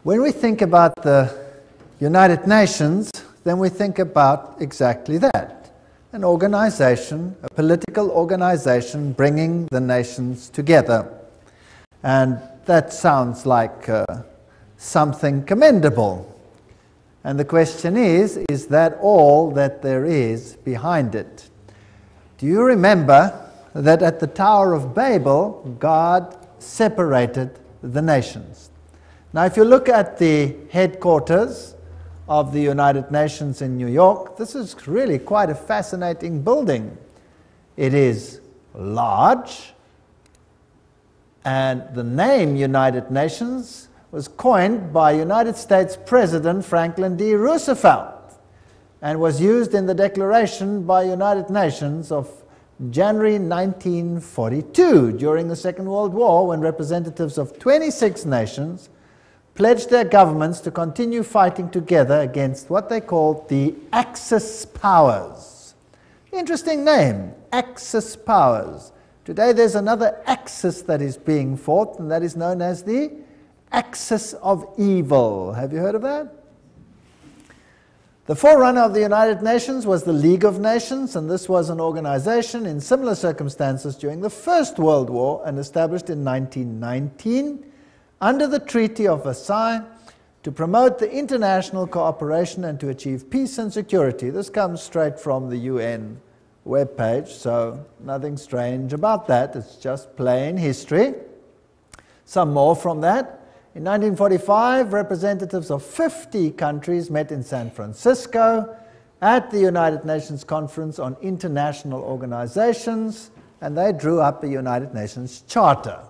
When we think about the United Nations, then we think about exactly that. An organization, a political organization bringing the nations together. And that sounds like something commendable. And the question is that all that there is behind it? Do you remember that at the Tower of Babel, God separated the nations? Now, if you look at the headquarters of the United Nations in New York, this is really quite a fascinating building. It is large, and the name United Nations was coined by United States President Franklin D. Roosevelt and was used in the Declaration by United Nations of January 1942 during the Second World War, when representatives of 26 nations pledged their governments to continue fighting together against what they called the Axis powers. Interesting name, Axis powers. Today there's another axis that is being fought, and that is known as the axis of evil. Have you heard of that? The forerunner of the United Nations was the League of Nations, and this was an organization in similar circumstances during the First World War and established in 1919 under the Treaty of Versailles to promote the international cooperation and to achieve peace and security. This comes straight from the UN webpage, so nothing strange about that. It's just plain history. Some more from that. In 1945, representatives of 50 countries met in San Francisco at the United Nations Conference on International Organizations, and they drew up a United Nations Charter.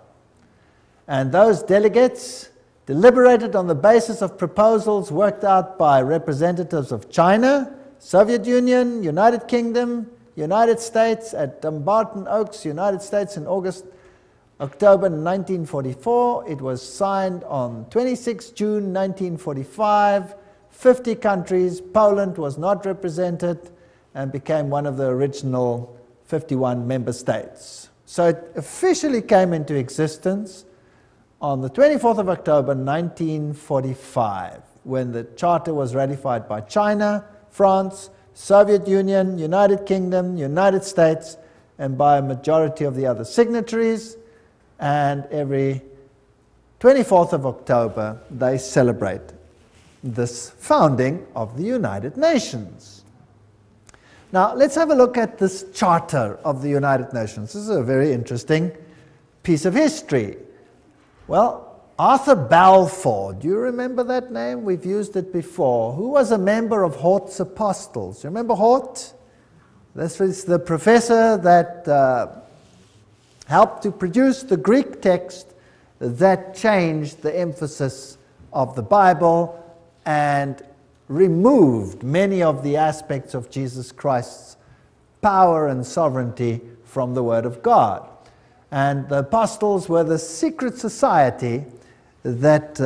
And those delegates deliberated on the basis of proposals worked out by representatives of China, Soviet Union, United Kingdom, United States at Dumbarton Oaks, United States in October 1944. It was signed on 26 June 1945. 50 countries. Poland was not represented and became one of the original 51 member states. So it officially came into existence on the 24th of October 1945, when the Charter was ratified by China, France, Soviet Union, United Kingdom, United States, and by a majority of the other signatories. And every 24th of October, they celebrate this founding of the United Nations. Now, let's have a look at this Charter of the United Nations. This is a very interesting piece of history. Well, Arthur Balfour, do you remember that name? We've used it before. Who was a member of Hort's Apostles? You remember Hort? This was the professor that helped to produce the Greek text that changed the emphasis of the Bible and removed many of the aspects of Jesus Christ's power and sovereignty from the Word of God. And the apostles were the secret society that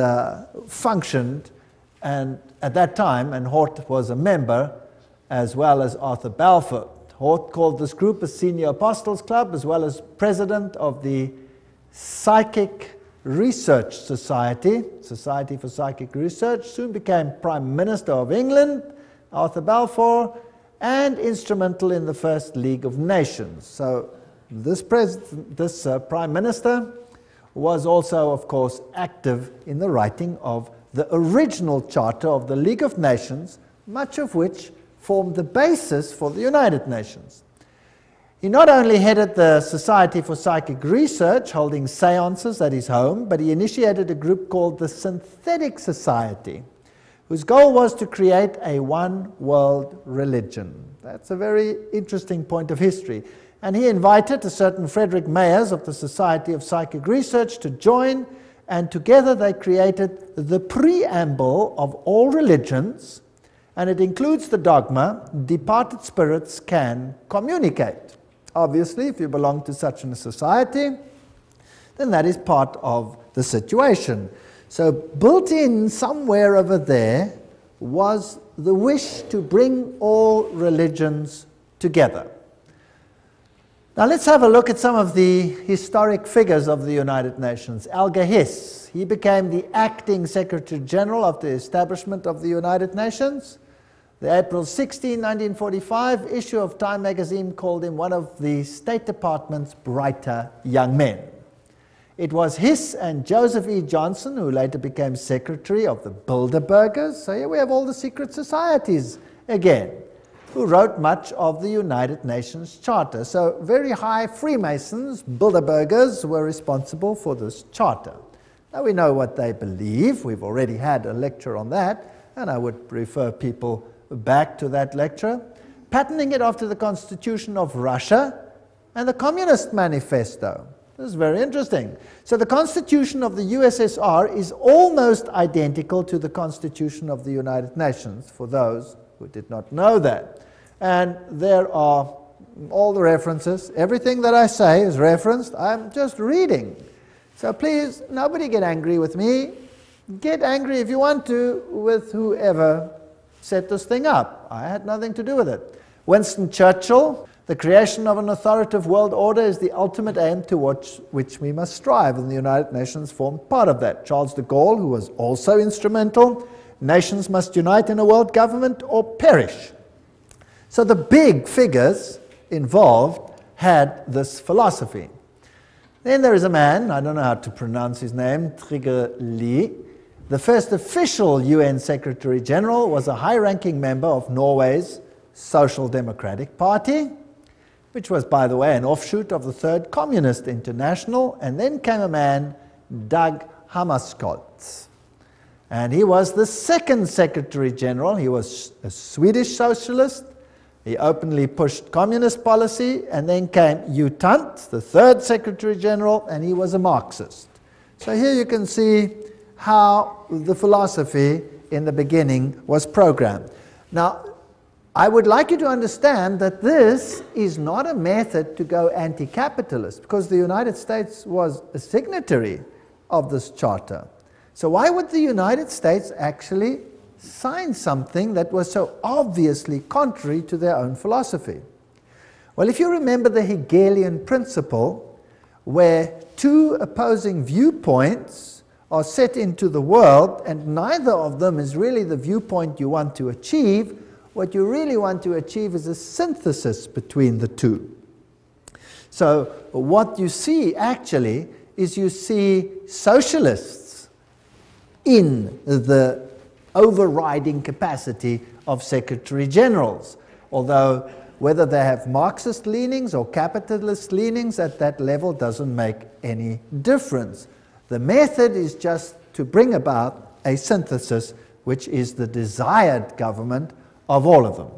functioned and at that time, and Hort was a member, as well as Arthur Balfour. Hort called this group a Senior Apostles Club, as well as president of the Psychic Research Society, Society for Psychic Research, soon became Prime Minister of England, Arthur Balfour, and instrumental in the First League of Nations. So this Prime Minister was also, of course, active in the writing of the original Charter of the League of Nations, much of which formed the basis for the United Nations. He not only headed the Society for Psychic Research, holding seances at his home, but he initiated a group called the Synthetic Society, whose goal was to create a one-world religion. That's a very interesting point of history. And he invited a certain Frederick Mayers of the Society of Psychic Research to join, and together they created the preamble of all religions, and it includes the dogma, departed spirits can communicate. Obviously, if you belong to such a society, then that is part of the situation. So built in somewhere over there was the wish to bring all religions together. Now let's have a look at some of the historic figures of the United Nations. Alger Hiss, he became the acting Secretary General of the establishment of the United Nations. The April 16, 1945 issue of Time magazine called him one of the State Department's brighter young men. It was Hiss and Joseph E. Johnson who later became Secretary of the Bilderbergers. So here we have all the secret societies again, who wrote much of the United Nations Charter. So very high Freemasons, Bilderbergers, were responsible for this charter. Now we know what they believe. We've already had a lecture on that, and I would refer people back to that lecture. Patterning it after the Constitution of Russia and the Communist Manifesto. This is very interesting. So the Constitution of the USSR is almost identical to the Constitution of the United Nations, for those who did not know that. And there are all the references. Everything that I say is referenced. I'm just reading. So please, nobody get angry with me. Get angry if you want to with whoever set this thing up. I had nothing to do with it. Winston Churchill, the creation of an authoritative world order is the ultimate aim towards which we must strive, and the United Nations formed part of that. Charles de Gaulle, who was also instrumental, nations must unite in a world government or perish. So the big figures involved had this philosophy. Then there is a man, I don't know how to pronounce his name, Trygve Lie. The first official UN Secretary General was a high-ranking member of Norway's Social Democratic Party, which was, by the way, an offshoot of the Third Communist International. And then came a man, Dag Hammarskjöld. And he was the second Secretary General. He was a Swedish socialist. He openly pushed communist policy. And then came U Thant, the third Secretary General, and he was a Marxist. So here you can see how the philosophy in the beginning was programmed. Now, I would like you to understand that this is not a method to go anti-capitalist, because the United States was a signatory of this charter. So why would the United States actually sign something that was so obviously contrary to their own philosophy? Well, if you remember the Hegelian principle, where two opposing viewpoints are set into the world, and neither of them is really the viewpoint you want to achieve, what you really want to achieve is a synthesis between the two. So what you see actually is you see socialists in the overriding capacity of Secretary Generals, although whether they have Marxist leanings or capitalist leanings at that level doesn't make any difference. The method is just to bring about a synthesis, which is the desired government of all of them.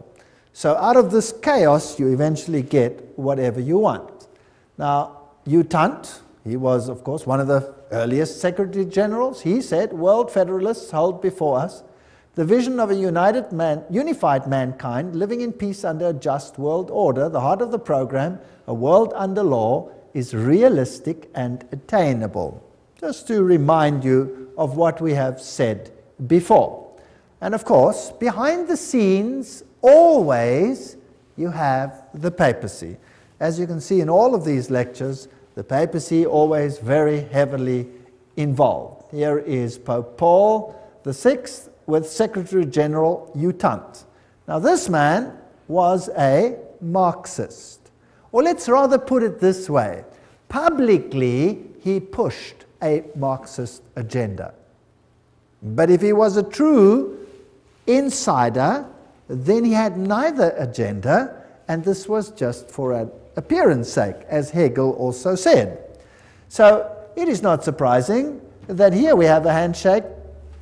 So out of this chaos, you eventually get whatever you want. Now, U Thant, he was, of course, one of the earliest Secretary Generals. He said, "World Federalists hold before us the vision of a unified mankind living in peace under a just world order. The heart of the program, a world under law, is realistic and attainable." Just to remind you of what we have said before. And of course, behind the scenes, always you have the papacy. As you can see in all of these lectures, the papacy always very heavily involved. Here is Pope Paul VI with Secretary General U Thant. Now this man was a Marxist. Or let's rather put it this way. Publicly, he pushed a Marxist agenda. But if he was a true insider, then he had neither agenda, and this was just for an appearance sake, as Hegel also said. So it is not surprising that here we have a handshake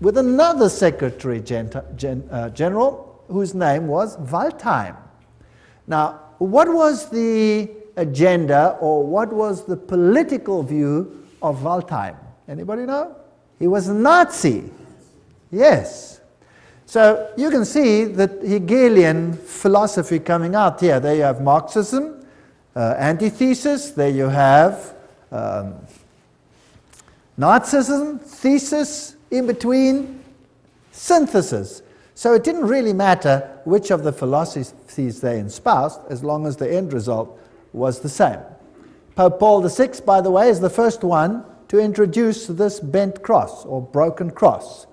with another Secretary General whose name was Waldheim. Now, what was the agenda, or what was the political view of Waldheim? Anybody know? He was a Nazi. Yes. So you can see the Hegelian philosophy coming out here. There you have Marxism, antithesis. There you have Nazism, thesis, in between, synthesis. So it didn't really matter which of the philosophies they espoused, as long as the end result was the same. Pope Paul VI, by the way, is the first one to introduce this bent cross or broken cross.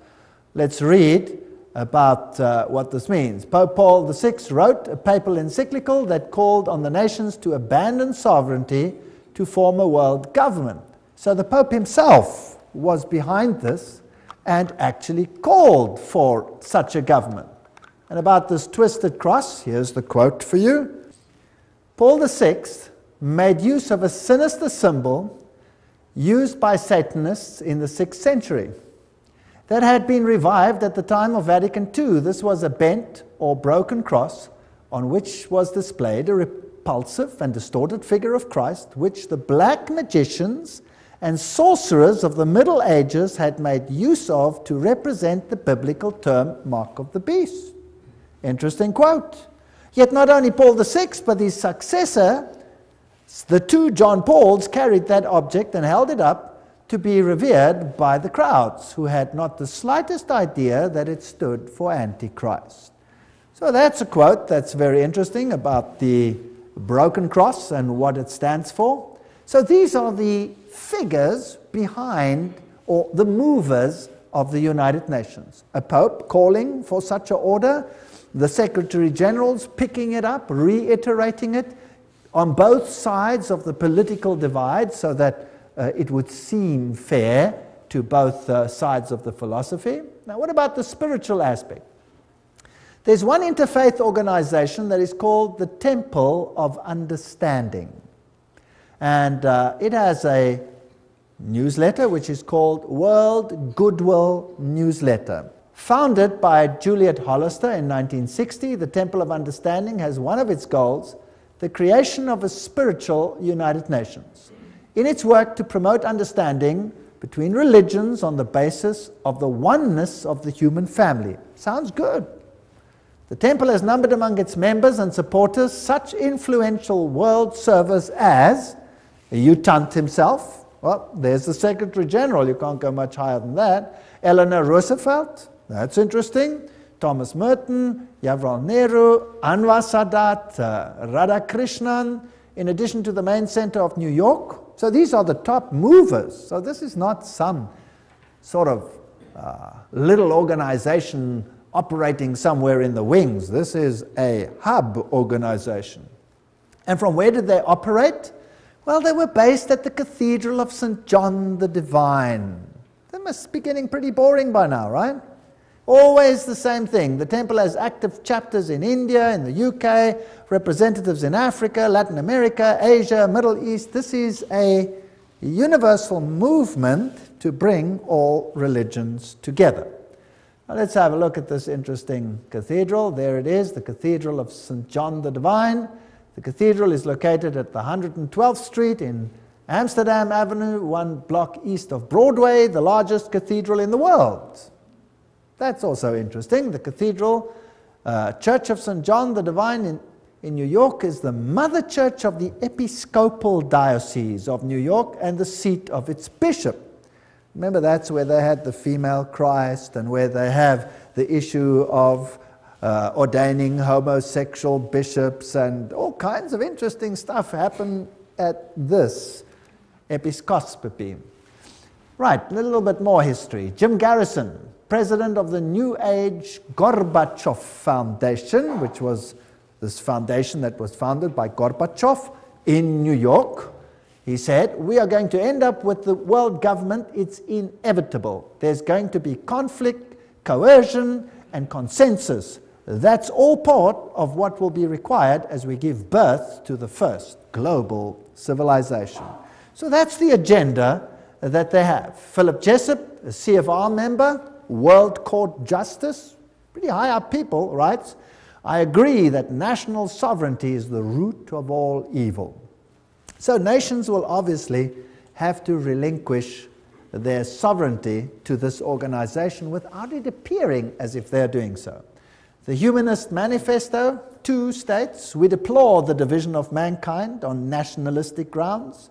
Let's read about what this means. Pope Paul VI wrote a papal encyclical that called on the nations to abandon sovereignty to form a world government. So the Pope himself was behind this and actually called for such a government. And about this twisted cross, here's the quote for you. Paul VI made use of a sinister symbol used by Satanists in the 6th century that had been revived at the time of Vatican II. This was a bent or broken cross on which was displayed a repulsive and distorted figure of Christ, which the black magicians and sorcerers of the Middle Ages had made use of to represent the biblical term mark of the beast. Interesting quote. Yet not only Paul VI, but his successor, the two John Pauls, carried that object and held it up to be revered by the crowds, who had not the slightest idea that it stood for Antichrist. So that's a quote that's very interesting about the broken cross and what it stands for. So these are the figures behind, or the movers of the United Nations. A pope calling for such an order, the Secretary Generals picking it up, reiterating it on both sides of the political divide so that it would seem fair to both sides of the philosophy. Now, what about the spiritual aspect? There's one interfaith organization that is called the Temple of Understanding. And it has a newsletter which is called World Goodwill Newsletter. Founded by Juliet Hollister in 1960, the Temple of Understanding has one of its goals the creation of a spiritual United Nations, in its work to promote understanding between religions on the basis of the oneness of the human family. Sounds good. The Temple has numbered among its members and supporters such influential world servers as U Thant himself. Well, there's the Secretary General. You can't go much higher than that. Eleanor Roosevelt. That's interesting. Thomas Merton, Jawaharlal Nehru, Anwar Sadat, Radhakrishnan, in addition to the main center of New York. So these are the top movers. So this is not some sort of little organization operating somewhere in the wings. This is a hub organization. And from where did they operate? Well, they were based at the Cathedral of St. John the Divine. That must be getting pretty boring by now, right? Always the same thing. The temple has active chapters in India, in the UK, representatives in Africa, Latin America, Asia, Middle East. This is a universal movement to bring all religions together. Now let's have a look at this interesting cathedral. There it is, the Cathedral of St. John the Divine. The cathedral is located at the 112th Street in Amsterdam Avenue, 1 block east of Broadway, the largest cathedral in the world. That's also interesting. The Cathedral Church of St. John the Divine in New York is the mother church of the Episcopal Diocese of New York and the seat of its bishop. Remember, that's where they had the female Christ and where they have the issue of ordaining homosexual bishops, and all kinds of interesting stuff happen at this episcopacy. Right, a little bit more history. Jim Garrison, president of the New Age Gorbachev Foundation, which was this foundation that was founded by Gorbachev in New York. He said, we are going to end up with the world government. It's inevitable. There's going to be conflict, coercion, and consensus. That's all part of what will be required as we give birth to the first global civilization. So that's the agenda that they have. Philip Jessup, a CFR member, World Court Justice, pretty high up people, writes, I agree that national sovereignty is the root of all evil. So nations will obviously have to relinquish their sovereignty to this organization without it appearing as if they're doing so. The Humanist Manifesto, 2 states, we deplore the division of mankind on nationalistic grounds.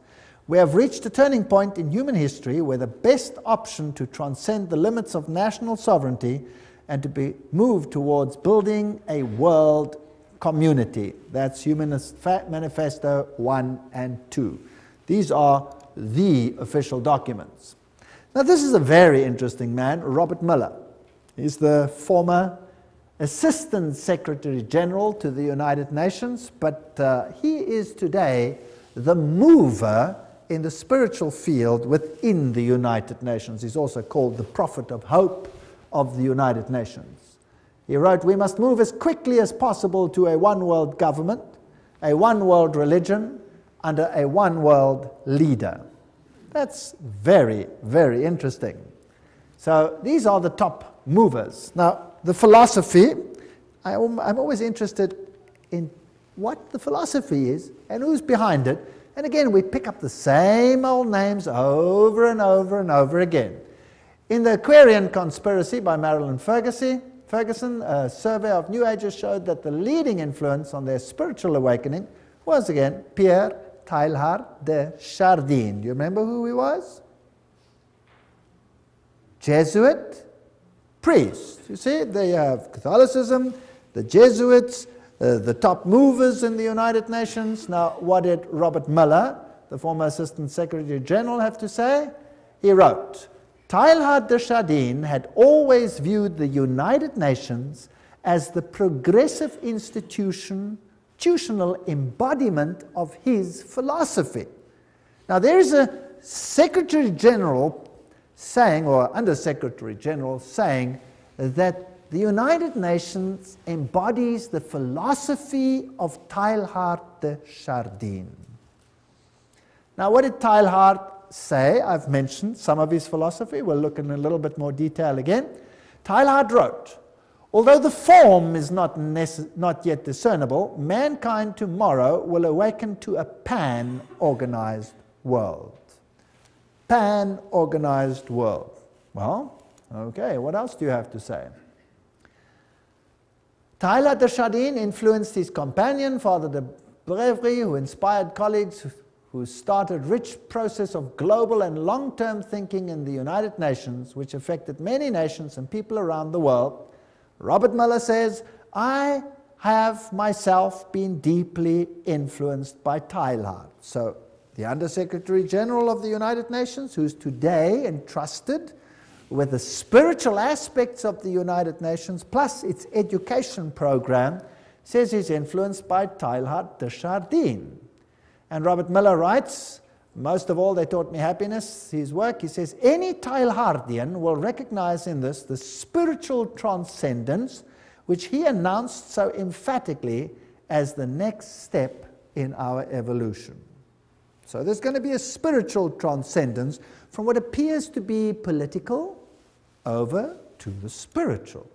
We have reached a turning point in human history where the best option to transcend the limits of national sovereignty and to be moved towards building a world community. That's Humanist Manifesto 1 and 2. These are the official documents. Now this is a very interesting man, Robert Mueller. He's the former Assistant Secretary General to the United Nations, but he is today the mover in the spiritual field within the United Nations. He's also called the prophet of hope of the United Nations. He wrote, "We must move as quickly as possible to a one-world government, a one-world religion, under a one-world leader." That's very, very interesting. So these are the top movers. Now, the philosophy, I'm always interested in what the philosophy is and who's behind it. And again, we pick up the same old names over and over and over again. In the Aquarian Conspiracy by Marilyn Ferguson, a survey of New Agers showed that the leading influence on their spiritual awakening was, again, Pierre Teilhard de Chardin. Do you remember who he was? Jesuit priest. You see, they have Catholicism, the Jesuits, the top movers in the United Nations. Now, what did Robert Mueller, the former Assistant Secretary General, have to say? He wrote, "Teilhard de Chardin had always viewed the United Nations as the progressive institutional embodiment of his philosophy." Now, there is a Secretary General saying, or Under Secretary General saying, that the United Nations embodies the philosophy of Teilhard de Chardin. Now, what did Teilhard say? I've mentioned some of his philosophy. We'll look in a little bit more detail again. Teilhard wrote, "Although the form is not yet discernible, mankind tomorrow will awaken to a pan-organized world." Pan-organized world. Well, okay, what else do you have to say? Teilhard de Chardin influenced his companion, Father de Brevery, who inspired colleagues who started rich process of global and long-term thinking in the United Nations, which affected many nations and people around the world. Robert Mueller says, "I have myself been deeply influenced by Teilhard." So the Under-Secretary General of the United Nations, who's today entrusted with the spiritual aspects of the United Nations, plus its education program, says he's influenced by Teilhard de Chardin. And Robert Mueller writes, "Most of all, they taught me happiness." His work, he says, "Any Teilhardian will recognize in this the spiritual transcendence which he announced so emphatically as the next step in our evolution." So there's going to be a spiritual transcendence from what appears to be political over to the spiritual.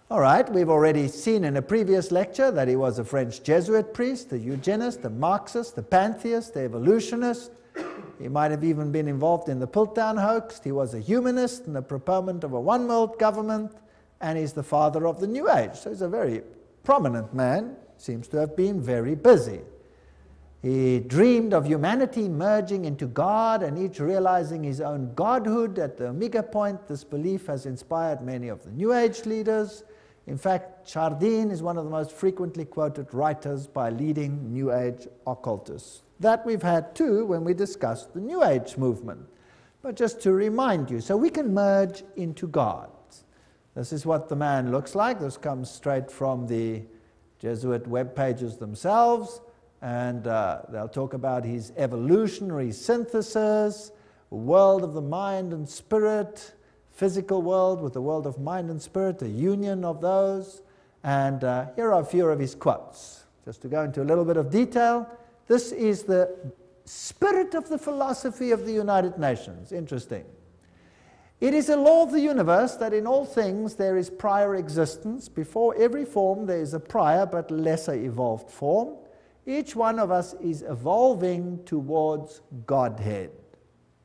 All right, we've already seen in a previous lecture that he was a French Jesuit priest, a eugenist, a Marxist, a pantheist, a evolutionist. He might have even been involved in the Piltdown hoax. He was a humanist and a proponent of a one-world government, and he's the father of the New Age. So he's a very prominent man, seems to have been very busy. He dreamed of humanity merging into God and each realizing his own godhood at the Omega point. This belief has inspired many of the New Age leaders. In fact, Chardin is one of the most frequently quoted writers by leading New Age occultists. That we've had too when we discussed the New Age movement. But just to remind you, so we can merge into God. This is what the man looks like. This comes straight from the Jesuit web pages themselves. And they'll talk about his evolutionary synthesis, world of the mind and spirit, physical world with the world of mind and spirit, a union of those. And here are a few of his quotes. Just to go into a little bit of detail, this is the spirit of the philosophy of the United Nations. Interesting. "It is a law of the universe that in all things there is prior existence. Before every form there is a prior but lesser evolved form. Each one of us is evolving towards Godhead."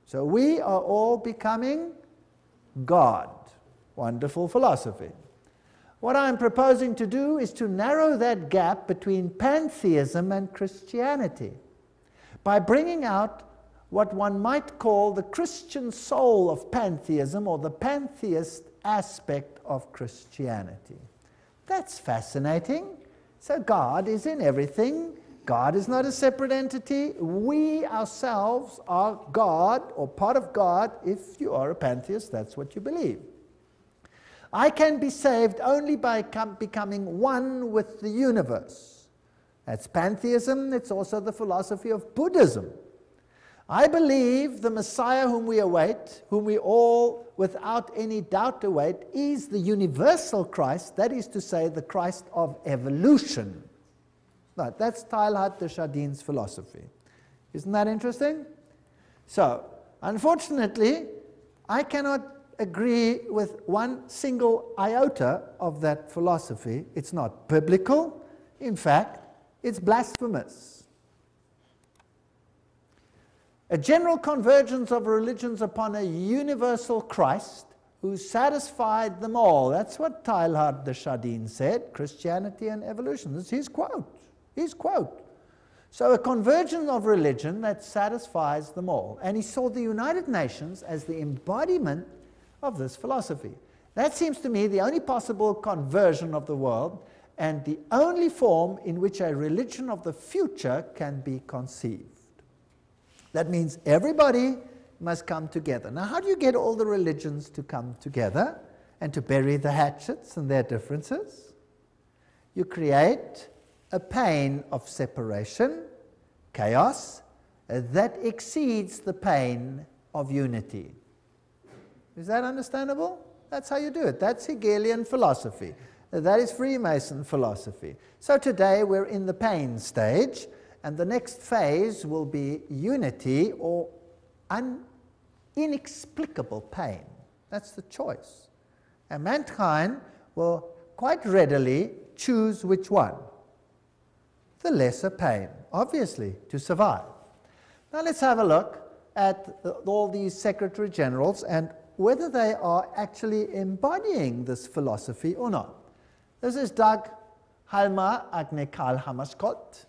So we are all becoming God. Wonderful philosophy. What I'm proposing to do is to narrow that gap between pantheism and Christianity by bringing out what one might call the Christian soul of pantheism, or the pantheist aspect of Christianity. That's fascinating. So God is in everything. God is not a separate entity. We ourselves are God, or part of God. If you are a pantheist, that's what you believe. I can be saved only by becoming one with the universe. That's pantheism. It's also the philosophy of Buddhism. I believe the Messiah whom we await, whom we all without any doubt await, is the universal Christ, that is to say, the Christ of evolution. Right, that's Teilhard de Chardin's philosophy. Isn't that interesting? So, unfortunately, I cannot agree with one single iota of that philosophy. It's not biblical. In fact, it's blasphemous. A general convergence of religions upon a universal Christ who satisfied them all. That's what Teilhard de Chardin said, Christianity and evolution. This is his quote. His quote. So a convergence of religion that satisfies them all. And he saw the United Nations as the embodiment of this philosophy. That seems to me the only possible conversion of the world and the only form in which a religion of the future can be conceived. That means everybody must come together. Now, how do you get all the religions to come together and to bury the hatchets and their differences? You create a pain of separation, chaos, that exceeds the pain of unity. Is that understandable? That's how you do it. That's Hegelian philosophy. That is Freemason philosophy. So today we're in the pain stage, and the next phase will be unity or inexplicable pain. That's the choice. And mankind will quite readily choose which one? The lesser pain, obviously, to survive. Now let's have a look at all these secretary generals and whether they are actually embodying this philosophy or not. This is Dag Hjalmar Agne Hammarskjöld.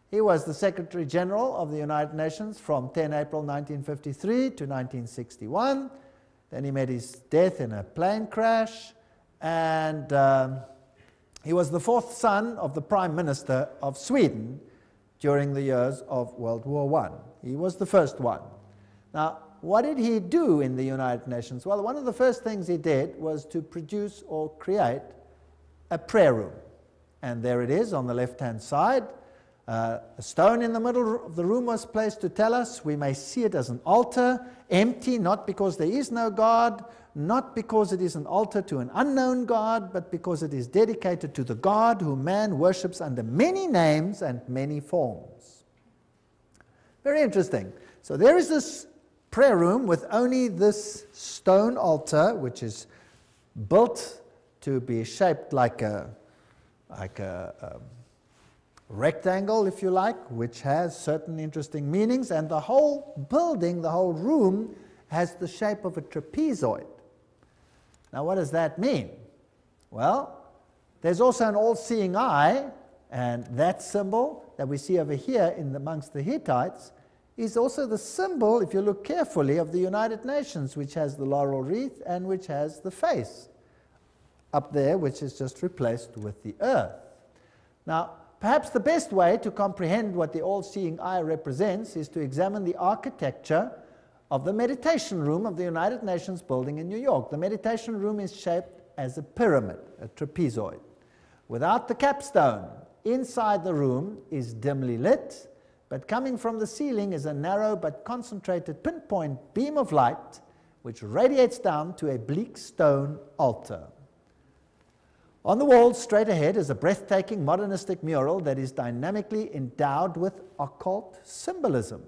He was the Secretary General of the United Nations from 10 April 1953 to 1961. Then he met his death in a plane crash, and he was the fourth son of the Prime Minister of Sweden during the years of World War I. He was the first one. Now, what did he do in the United Nations? Well, one of the first things he did was to produce or create a prayer room. And there it is on the left-hand side. A stone in the middle of the room was placed to tell us we may see it as an altar, empty, not because there is no God, not because it is an altar to an unknown God, but because it is dedicated to the God whom man worships under many names and many forms. Very interesting. So there is this prayer room with only this stone altar, which is built to be shaped like a rectangle, if you like, which has certain interesting meanings, and the whole building, the whole room, has the shape of a trapezoid. Now, what does that mean? Well, there's also an all-seeing eye, and that symbol that we see over here amongst the Hittites is also the symbol, if you look carefully, of the United Nations, which has the laurel wreath and which has the face up there, which is just replaced with the earth. Now, perhaps the best way to comprehend what the all-seeing eye represents is to examine the architecture of the meditation room of the United Nations building in New York. The meditation room is shaped as a pyramid, a trapezoid. Without the capstone, inside the room is dimly lit, but coming from the ceiling is a narrow but concentrated pinpoint beam of light which radiates down to a bleak stone altar. On the wall straight ahead is a breathtaking modernistic mural that is dynamically endowed with occult symbolism.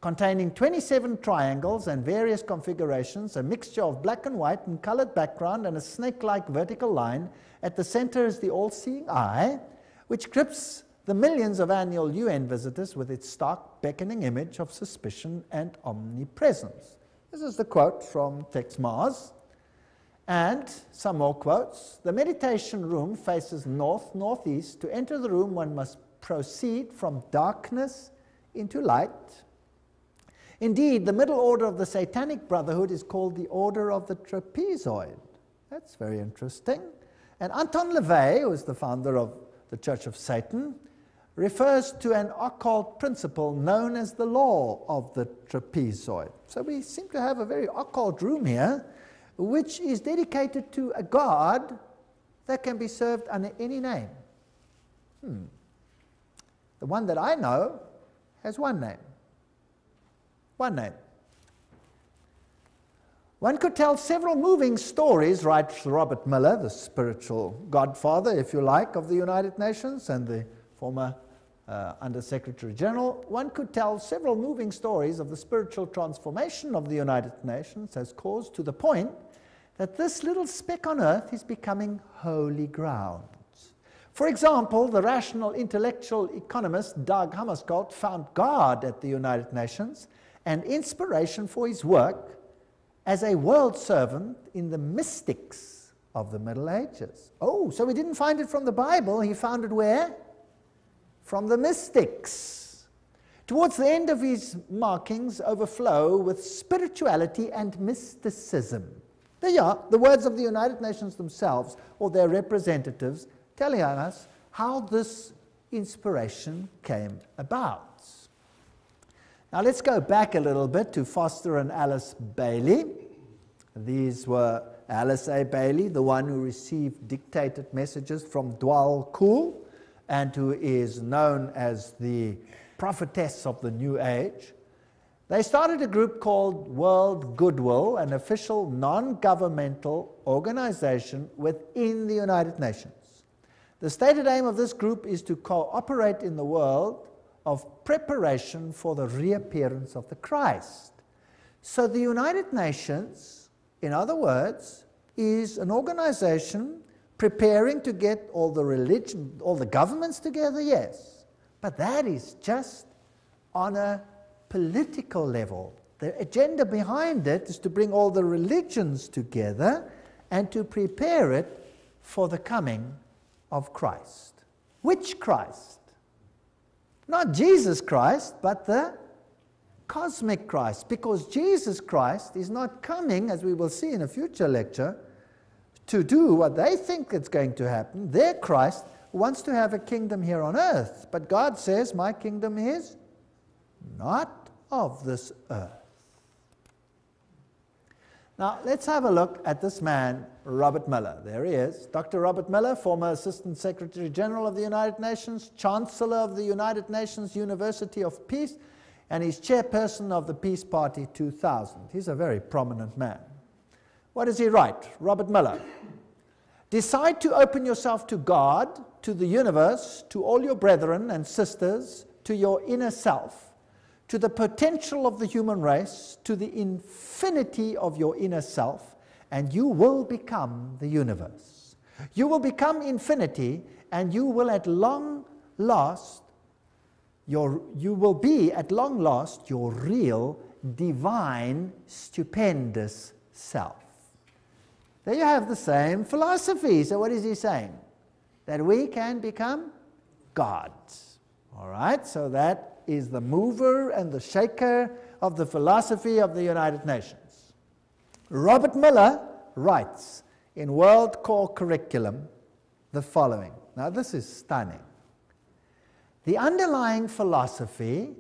Containing 27 triangles and various configurations, a mixture of black and white and colored background and a snake-like vertical line, at the center is the all-seeing eye, which grips the millions of annual UN visitors with its stark beckoning image of suspicion and omnipresence. This is the quote from Tex Mars. And some more quotes. The meditation room faces north-northeast. To enter the room, one must proceed from darkness into light. Indeed, the middle order of the Satanic Brotherhood is called the Order of the Trapezoid. That's very interesting. And Anton LaVey, who is the founder of the Church of Satan, refers to an occult principle known as the law of the trapezoid. So we seem to have a very occult room here, which is dedicated to a god that can be served under any name. The one that I know has one name. One name. One could tell several moving stories, writes Robert Miller, the spiritual godfather, if you like, of the United Nations and the former Under-Secretary General. One could tell several moving stories of the spiritual transformation of the United Nations has caused to the point that this little speck on earth is becoming holy ground. For example, the rational intellectual economist Dag Hammarskjöld found God at the United Nations and inspiration for his work as a world servant in the mystics of the Middle Ages. Oh, so he didn't find it from the Bible, he found it where? From the mystics. Towards the end of his markings overflow with spirituality and mysticism. There you are, the words of the United Nations themselves, or their representatives, telling us how this inspiration came about. Now let's go back a little bit to Foster and Alice Bailey. These were Alice A. Bailey, the one who received dictated messages from Dwal Kul and who is known as the prophetess of the New Age. They started a group called World Goodwill, an official non-governmental organization within the United Nations. The stated aim of this group is to cooperate in the world of preparation for the reappearance of the Christ. So the United Nations, in other words, is an organization preparing to get all the governments together, yes. But that is just on a political level. The agenda behind it is to bring all the religions together and to prepare it for the coming of Christ. Which Christ? Not Jesus Christ, but the cosmic Christ, because Jesus Christ is not coming, as we will see in a future lecture, to do what they think is going to happen. Their Christ wants to have a kingdom here on earth, but God says, my kingdom is not of this earth. Now, let's have a look at this man, Robert Miller. There he is, Dr. Robert Miller, former Assistant Secretary General of the United Nations, Chancellor of the United Nations University of Peace, and he's chairperson of the Peace Party 2000. He's a very prominent man. What does he write? Robert Miller. Decide to open yourself to God, to the universe, to all your brethren and sisters, to your inner self, to the potential of the human race, to the infinity of your inner self, and you will become the universe. You will become infinity, and you will at long last, you will be at long last your real, divine, stupendous self. There you have the same philosophy. So what is he saying? That we can become gods. All right, so that is the mover and the shaker of the philosophy of the United Nations. Robert Miller writes in World Core Curriculum the following. Now this is stunning. The underlying philosophy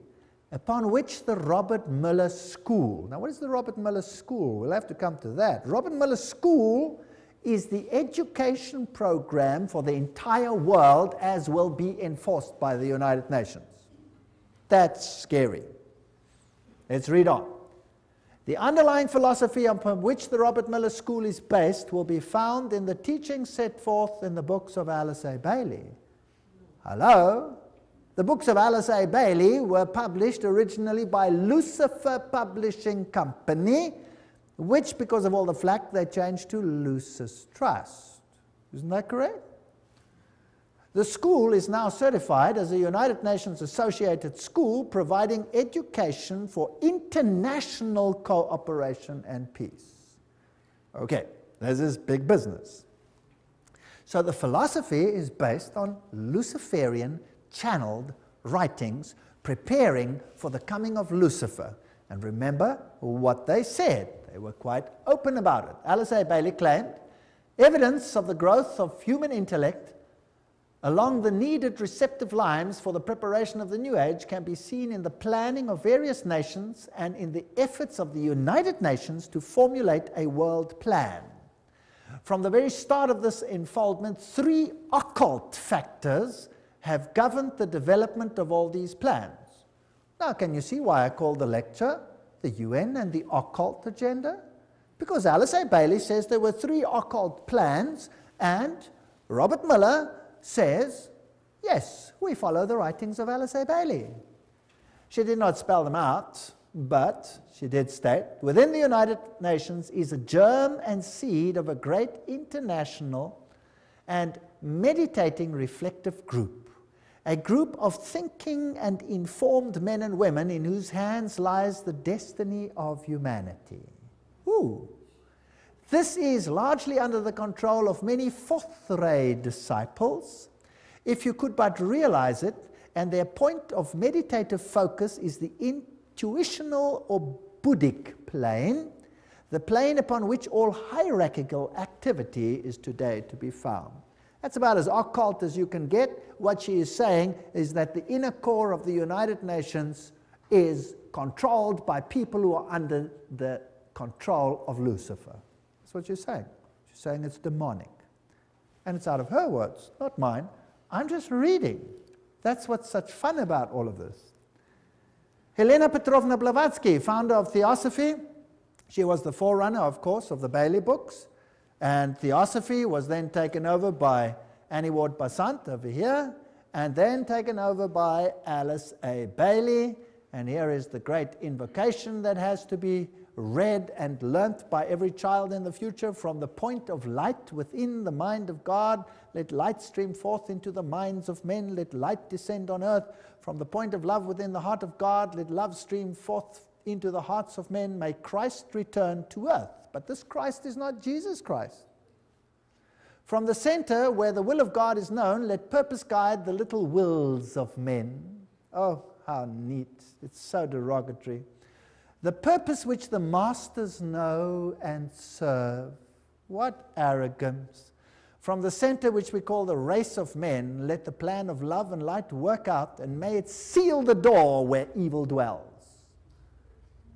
upon which the Robert Miller School, now what is the Robert Miller School? We'll have to come to that. Robert Miller School is the education program for the entire world as will be enforced by the United Nations. That's scary. Let's read on. The underlying philosophy upon which the Robert Miller School is based will be found in the teachings set forth in the books of Alice A. Bailey. Hello? The books of Alice A. Bailey were published originally by Lucifer Publishing Company, which, because of all the flack, they changed to Lucis Trust. Isn't that correct? The school is now certified as a United Nations associated school providing education for international cooperation and peace. Okay, this is big business. So the philosophy is based on Luciferian channeled writings preparing for the coming of Lucifer. And remember what they said. They were quite open about it. Alice A. Bailey claimed evidence of the growth of human intellect along the needed receptive lines for the preparation of the new age can be seen in the planning of various nations and in the efforts of the United Nations to formulate a world plan. From the very start of this unfoldment, 3 occult factors have governed the development of all these plans. Now, can you see why I call the lecture the UN and the occult agenda? Because Alice A. Bailey says there were 3 occult plans, and Robert Miller says, yes, we follow the writings of Alice A. Bailey. She did not spell them out, but she did state, within the United Nations is a germ and seed of a great international and meditating reflective group, a group of thinking and informed men and women in whose hands lies the destiny of humanity. Ooh. This is largely under the control of many fourth-ray disciples, if you could but realize it, and their point of meditative focus is the intuitional or Buddhic plane, the plane upon which all hierarchical activity is today to be found. That's about as occult as you can get. What she is saying is that the inner core of the United Nations is controlled by people who are under the control of Lucifer. That's what she's saying. She's saying it's demonic. And it's out of her words, not mine. I'm just reading. That's what's such fun about all of this. Helena Petrovna Blavatsky, founder of Theosophy. She was the forerunner, of course, of the Bailey books. And Theosophy was then taken over by Annie Ward Besant over here, and then taken over by Alice A. Bailey. And here is the great invocation that has to be read and learnt by every child in the future. From the point of light within the mind of God, let light stream forth into the minds of men, let light descend on earth. From the point of love within the heart of God, let love stream forth into the hearts of men. May Christ return to earth. But this Christ is not Jesus Christ. From the center where the will of God is known, let purpose guide the little wills of men. Oh, how neat. It's so derogatory. The purpose which the masters know and serve. What arrogance. From the center which we call the race of men, let the plan of love and light work out, and may it seal the door where evil dwells.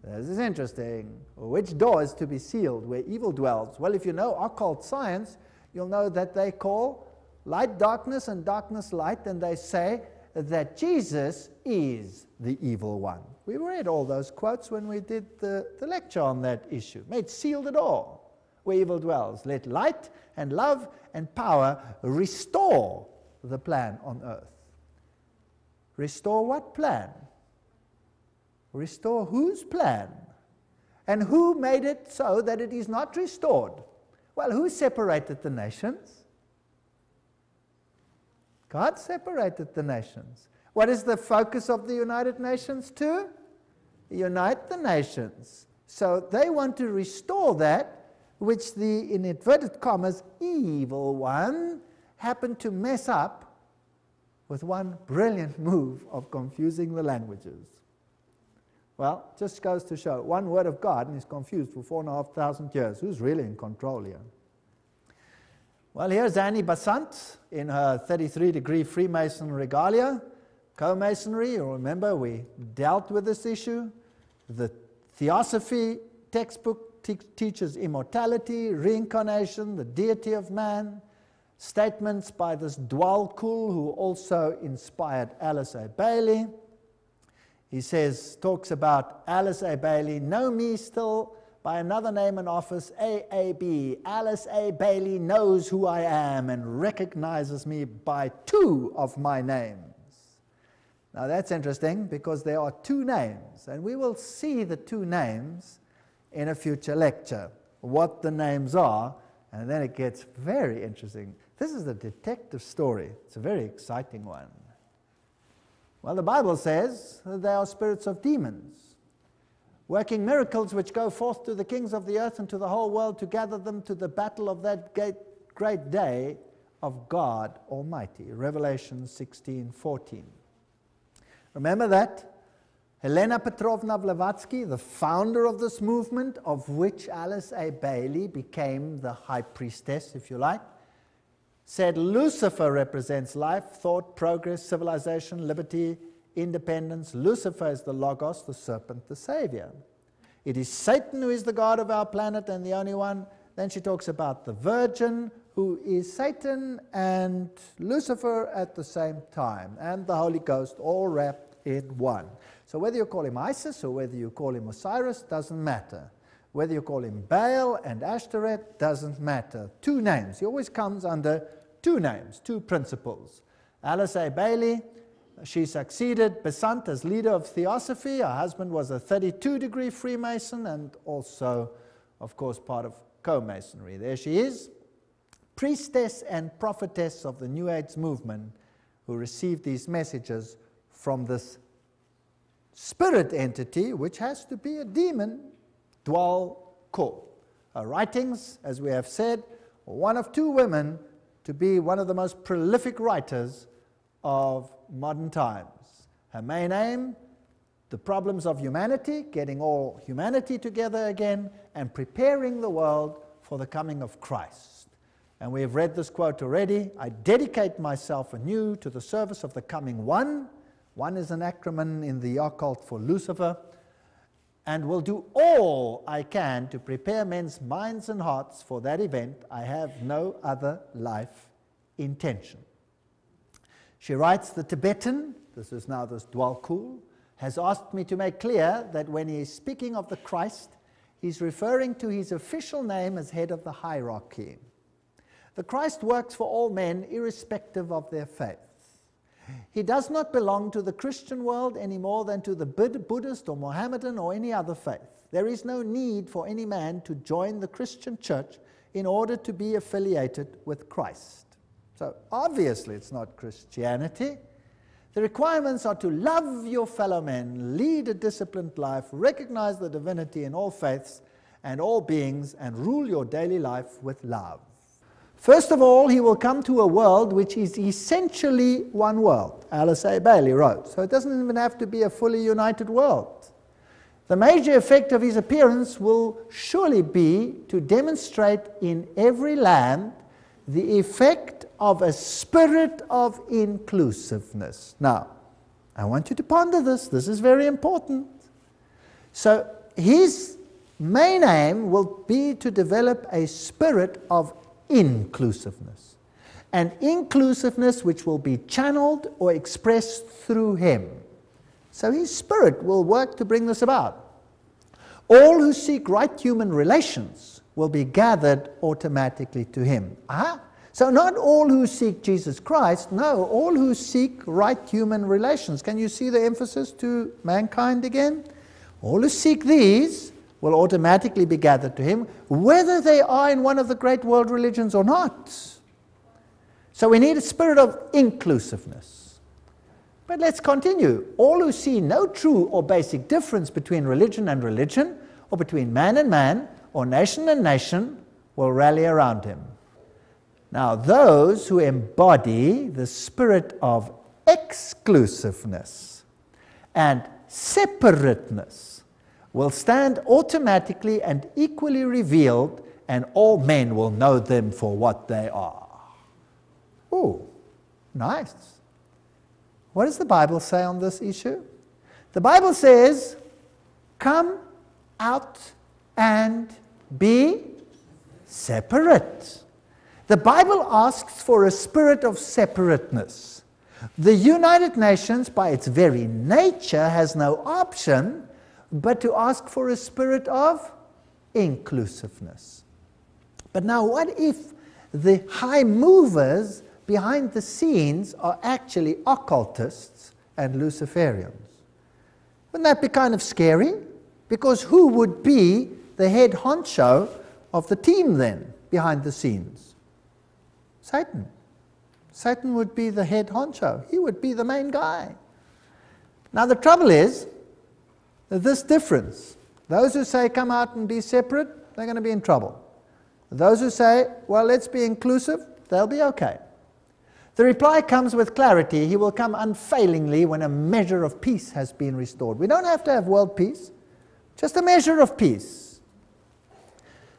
This is interesting. Which door is to be sealed where evil dwells? Well, if you know occult science, you'll know that they call light darkness and darkness light, and they say that Jesus is the evil one. We read all those quotes when we did the lecture on that issue. May it seal the door where evil dwells. Let light and love and power restore the plan on earth. Restore what plan? Restore whose plan? And who made it so that it is not restored? Well, who separated the nations? God separated the nations. What is the focus of the United Nations to? Unite the nations. So they want to restore that which the, in inverted commas, evil one happened to mess up with one brilliant move of confusing the languages. Well, just goes to show, one word of God and he's confused for 4,500 years. Who's really in control here? Well, here's Annie Besant in her 33-degree Freemason regalia. Co-Masonry, you remember we dealt with this issue. The Theosophy textbook teaches immortality, reincarnation, the deity of man. Statements by this Dwalkul, who also inspired Alice A. Bailey. He talks about Alice A. Bailey, know me still by another name and office, AAB. Alice A. Bailey knows who I am and recognizes me by 2 of my names. Now that's interesting because there are 2 names, and we will see the 2 names in a future lecture, what the names are, and then it gets very interesting. This is a detective story. It's a very exciting one. Well, the Bible says that they are spirits of demons, working miracles which go forth to the kings of the earth and to the whole world to gather them to the battle of that great day of God Almighty. Revelation 16:14. Remember that? Helena Petrovna Blavatsky, the founder of this movement, of which Alice A. Bailey became the high priestess, if you like, said Lucifer represents life, thought, progress, civilization, liberty, independence. Lucifer is the Logos, the serpent, the Savior. It is Satan who is the God of our planet and the only one. Then she talks about the Virgin, who is Satan and Lucifer at the same time, and the Holy Ghost, all wrapped in one. So whether you call him Isis or whether you call him Osiris, doesn't matter. Whether you call him Baal and Ashtoreth, doesn't matter. Two names. He always comes under two names, two principles. Alice A. Bailey, she succeeded Besant as leader of Theosophy. Her husband was a 32-degree Freemason and also, of course, part of co-Masonry. There she is, priestess and prophetess of the New Age movement, who received these messages from this spirit entity, which has to be a demon, Dwal-Kor. Her writings, as we have said, are one of two women to be one of the most prolific writers of modern times. Her main aim, the problems of humanity, getting all humanity together again, and preparing the world for the coming of Christ. And we have read this quote already. I dedicate myself anew to the service of the coming One. One is an acronym in the occult for Lucifer. And will do all I can to prepare men's minds and hearts for that event. I have no other life intention. She writes, the Tibetan, this is now this Dwal-Kor, has asked me to make clear that when he is speaking of the Christ, he's referring to his official name as head of the hierarchy. The Christ works for all men irrespective of their faith. He does not belong to the Christian world any more than to the Buddhist or Mohammedan or any other faith. There is no need for any man to join the Christian church in order to be affiliated with Christ. So obviously it's not Christianity. The requirements are to love your fellow men, lead a disciplined life, recognize the divinity in all faiths and all beings, and rule your daily life with love. First of all, he will come to a world which is essentially one world, Alice A. Bailey wrote. So it doesn't even have to be a fully united world. The major effect of his appearance will surely be to demonstrate in every land the effect of a spirit of inclusiveness. Now, I want you to ponder this. This is very important. So his main aim will be to develop a spirit of inclusiveness. And inclusiveness which will be channeled or expressed through him. So his spirit will work to bring this about. All who seek right human relations will be gathered automatically to him. So not all who seek Jesus Christ, no, all who seek right human relations. Can you see the emphasis to mankind again? All who seek these will automatically be gathered to him, whether they are in one of the great world religions or not. So we need a spirit of inclusiveness. But let's continue. All who see no true or basic difference between religion and religion, or between man and man, or nation and nation, will rally around him. Now, those who embody the spirit of exclusiveness and separateness will stand automatically and equally revealed, and all men will know them for what they are. Oh, nice. What does the Bible say on this issue? The Bible says, come out and be separate. The Bible asks for a spirit of separateness. The United Nations, by its very nature, has no option but to ask for a spirit of inclusiveness. But now, what if the high movers behind the scenes are actually occultists and Luciferians? Wouldn't that be kind of scary? Because who would be the head honcho of the team then, behind the scenes? Satan. Satan would be the head honcho. He would be the main guy. Now the trouble is, this difference. Those who say come out and be separate, they're going to be in trouble. Those who say, well, let's be inclusive, they'll be okay. The reply comes with clarity. He will come unfailingly when a measure of peace has been restored. We don't have to have world peace, just a measure of peace.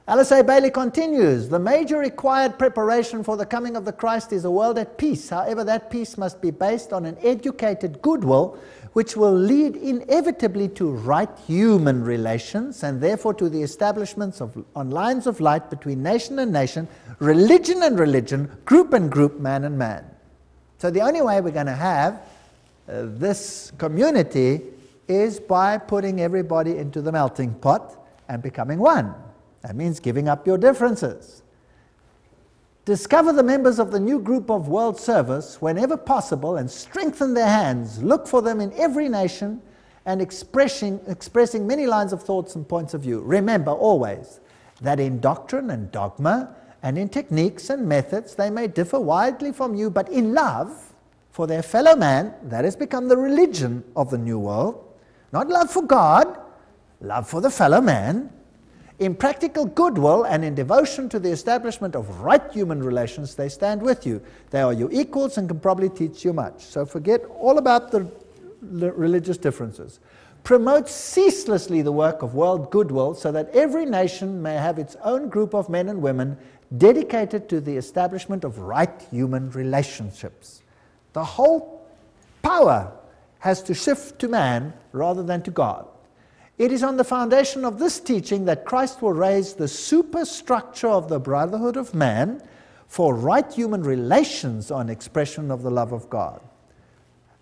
Alice A. Bailey continues, the major required preparation for the coming of the Christ is a world at peace. However, that peace must be based on an educated goodwill, which will lead inevitably to right human relations, and therefore to the establishments on lines of light between nation and nation, religion and religion, group and group, man and man. So the only way we're going to have this community is by putting everybody into the melting pot and becoming one. That means giving up your differences. Discover the members of the new group of world service whenever possible and strengthen their hands. Look for them in every nation and expressing many lines of thoughts and points of view. Remember always that in doctrine and dogma and in techniques and methods they may differ widely from you, but in love for their fellow man, that has become the religion of the new world. Not love for God, love for the fellow man. In practical goodwill and in devotion to the establishment of right human relations, they stand with you. They are your equals and can probably teach you much. So forget all about the religious differences. Promote ceaselessly the work of world goodwill so that every nation may have its own group of men and women dedicated to the establishment of right human relationships. The whole power has to shift to man rather than to God. It is on the foundation of this teaching that Christ will raise the superstructure of the brotherhood of man for right human relations on expression of the love of God.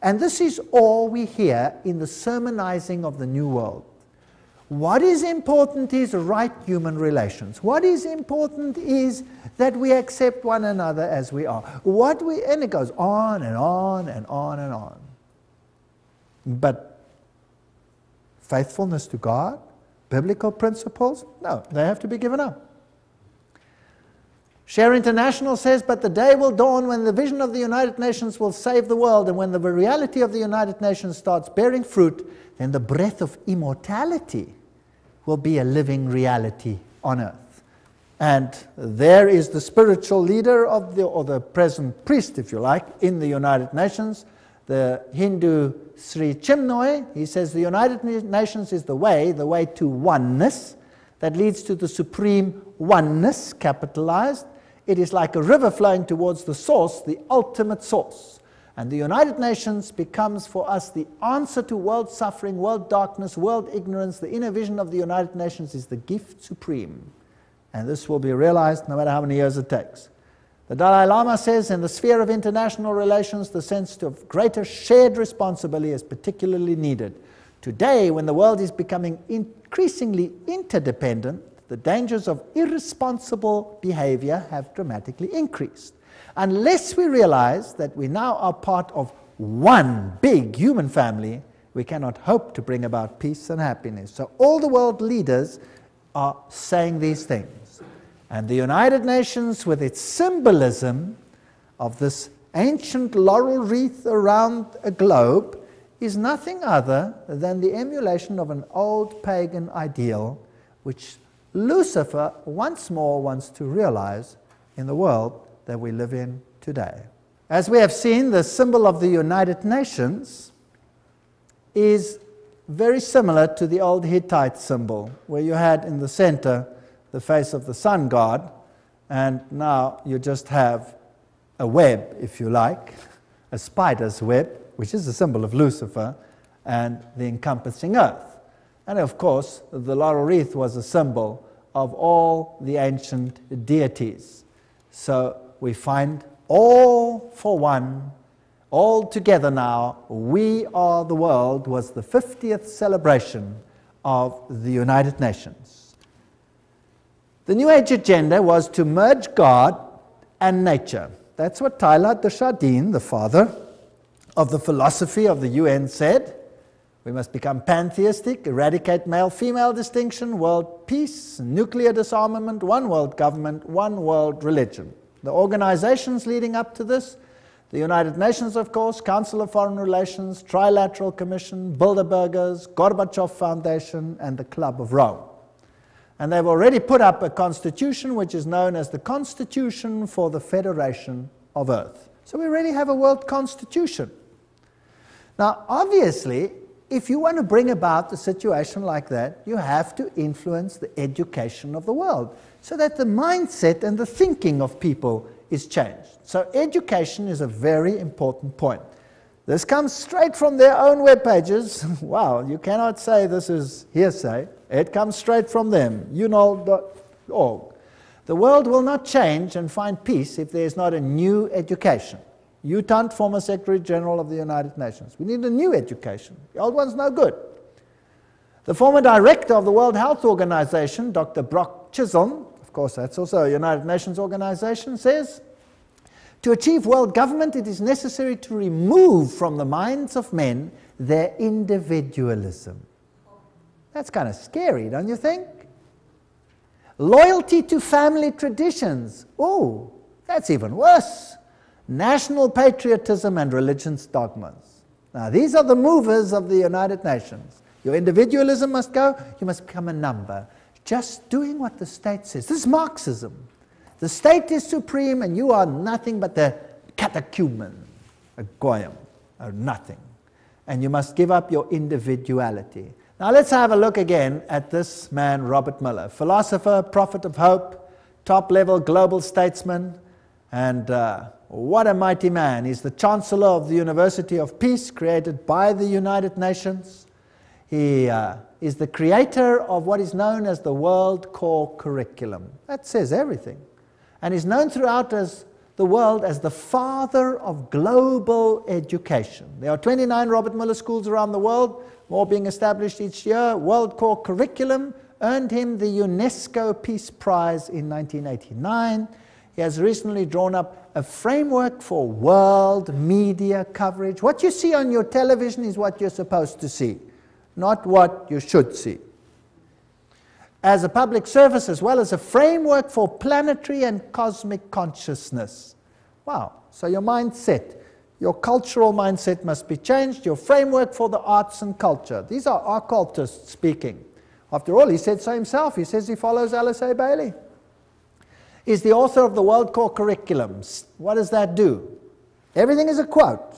And this is all we hear in the sermonizing of the New World. What is important is right human relations. What is important is that we accept one another as we are. And it goes on and on and on and on. But faithfulness to God, biblical principles, no, they have to be given up. Share International says, but the day will dawn when the vision of the United Nations will save the world, and when the reality of the United Nations starts bearing fruit, then the breath of immortality will be a living reality on earth. And there is the spiritual leader of or the present priest, if you like, in the United Nations, the Hindu Sri Chinmoy. He says the United Nations is the way to oneness that leads to the supreme oneness, capitalized. It is like a river flowing towards the source, the ultimate source. And the United Nations becomes for us the answer to world suffering, world darkness, world ignorance. The inner vision of the United Nations is the gift supreme. And this will be realized no matter how many years it takes. The Dalai Lama says in the sphere of international relations, the sense of greater shared responsibility is particularly needed. Today, when the world is becoming increasingly interdependent, the dangers of irresponsible behavior have dramatically increased. Unless we realize that we now are part of one big human family, we cannot hope to bring about peace and happiness. So all the world leaders are saying these things. And the United Nations, with its symbolism of this ancient laurel wreath around a globe, is nothing other than the emulation of an old pagan ideal, which Lucifer once more wants to realize in the world that we live in today. As we have seen, the symbol of the United Nations is very similar to the old Hittite symbol, where you had in the center the face of the sun god, and now you just have a web, if you like, a spider's web, which is a symbol of Lucifer, and the encompassing earth. And of course, the laurel wreath was a symbol of all the ancient deities. So we find all for one, all together now, we are the world, was the 50th celebration of the United Nations. The New Age agenda was to merge God and nature. That's what Teilhard de Chardin, the father of the philosophy of the UN, said. We must become pantheistic, eradicate male-female distinction, world peace, nuclear disarmament, one world government, one world religion. The organizations leading up to this, the United Nations, of course, Council of Foreign Relations, Trilateral Commission, Bilderbergers, Gorbachev Foundation, and the Club of Rome. And they've already put up a constitution which is known as the Constitution for the Federation of Earth. So we already have a world constitution. Now, obviously, if you want to bring about a situation like that, you have to influence the education of the world so that the mindset and the thinking of people is changed. So education is a very important point. This comes straight from their own web pages. Wow, you cannot say this is hearsay. It comes straight from them, unol.org. The world will not change and find peace if there is not a new education. Utant, former Secretary General of the United Nations. We need a new education. The old one's no good. The former director of the World Health Organization, Dr. Brock Chisholm, of course that's also a United Nations organization, says, to achieve world government, it is necessary to remove from the minds of men their individualism. That's kind of scary, don't you think? Loyalty to family traditions. Oh, that's even worse. National patriotism and religion's dogmas. Now, these are the movers of the United Nations. Your individualism must go. You must become a number. Just doing what the state says. This is Marxism. The state is supreme and you are nothing but the catechumen, a goyim, or nothing. And you must give up your individuality. Now let's have a look again at this man, Robert Miller, philosopher, prophet of hope, top-level global statesman, and what a mighty man. He's the Chancellor of the University of Peace, created by the United Nations. He is the creator of what is known as the World Core Curriculum. That says everything. And is known throughout the world as the father of global education. There are 29 Robert Miller schools around the world, more being established each year. World Core Curriculum earned him the UNESCO Peace Prize in 1989. He has recently drawn up a framework for world media coverage. What you see on your television is what you're supposed to see, not what you should see. As a public service, as well as a framework for planetary and cosmic consciousness. Wow, so your mindset, your cultural mindset must be changed, your framework for the arts and culture. These are occultists speaking. After all, he said so himself. He says he follows Alice A. Bailey. He's the author of the World Core Curriculum. What does that do? Everything is a quote.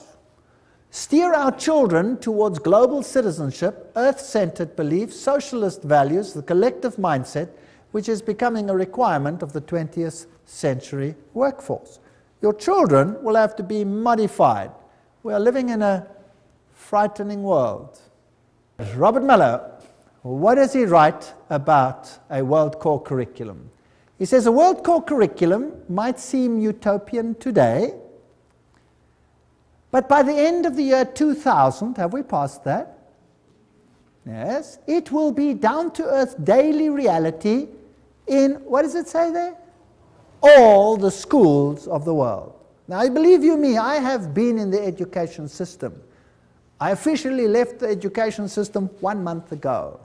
Steer our children towards global citizenship, earth-centered beliefs, socialist values, the collective mindset, which is becoming a requirement of the 20th century workforce. Your children will have to be modified. We are living in a frightening world. Robert Miller, what does he write about a World Core Curriculum? He says a World Core Curriculum might seem utopian today, but by the end of the year 2000, have we passed that? Yes. It will be down-to-earth daily reality in, what does it say there? All the schools of the world. Now, believe you me, I have been in the education system. I officially left the education system 1 month ago.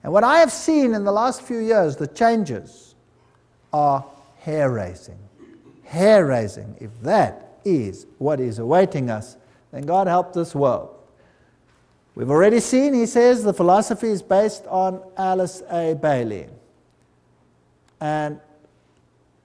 And what I have seen in the last few years, the changes are hair-raising. Hair-raising. If that is what is awaiting us, then God help this world. We've already seen, he says, the philosophy is based on Alice A. Bailey. And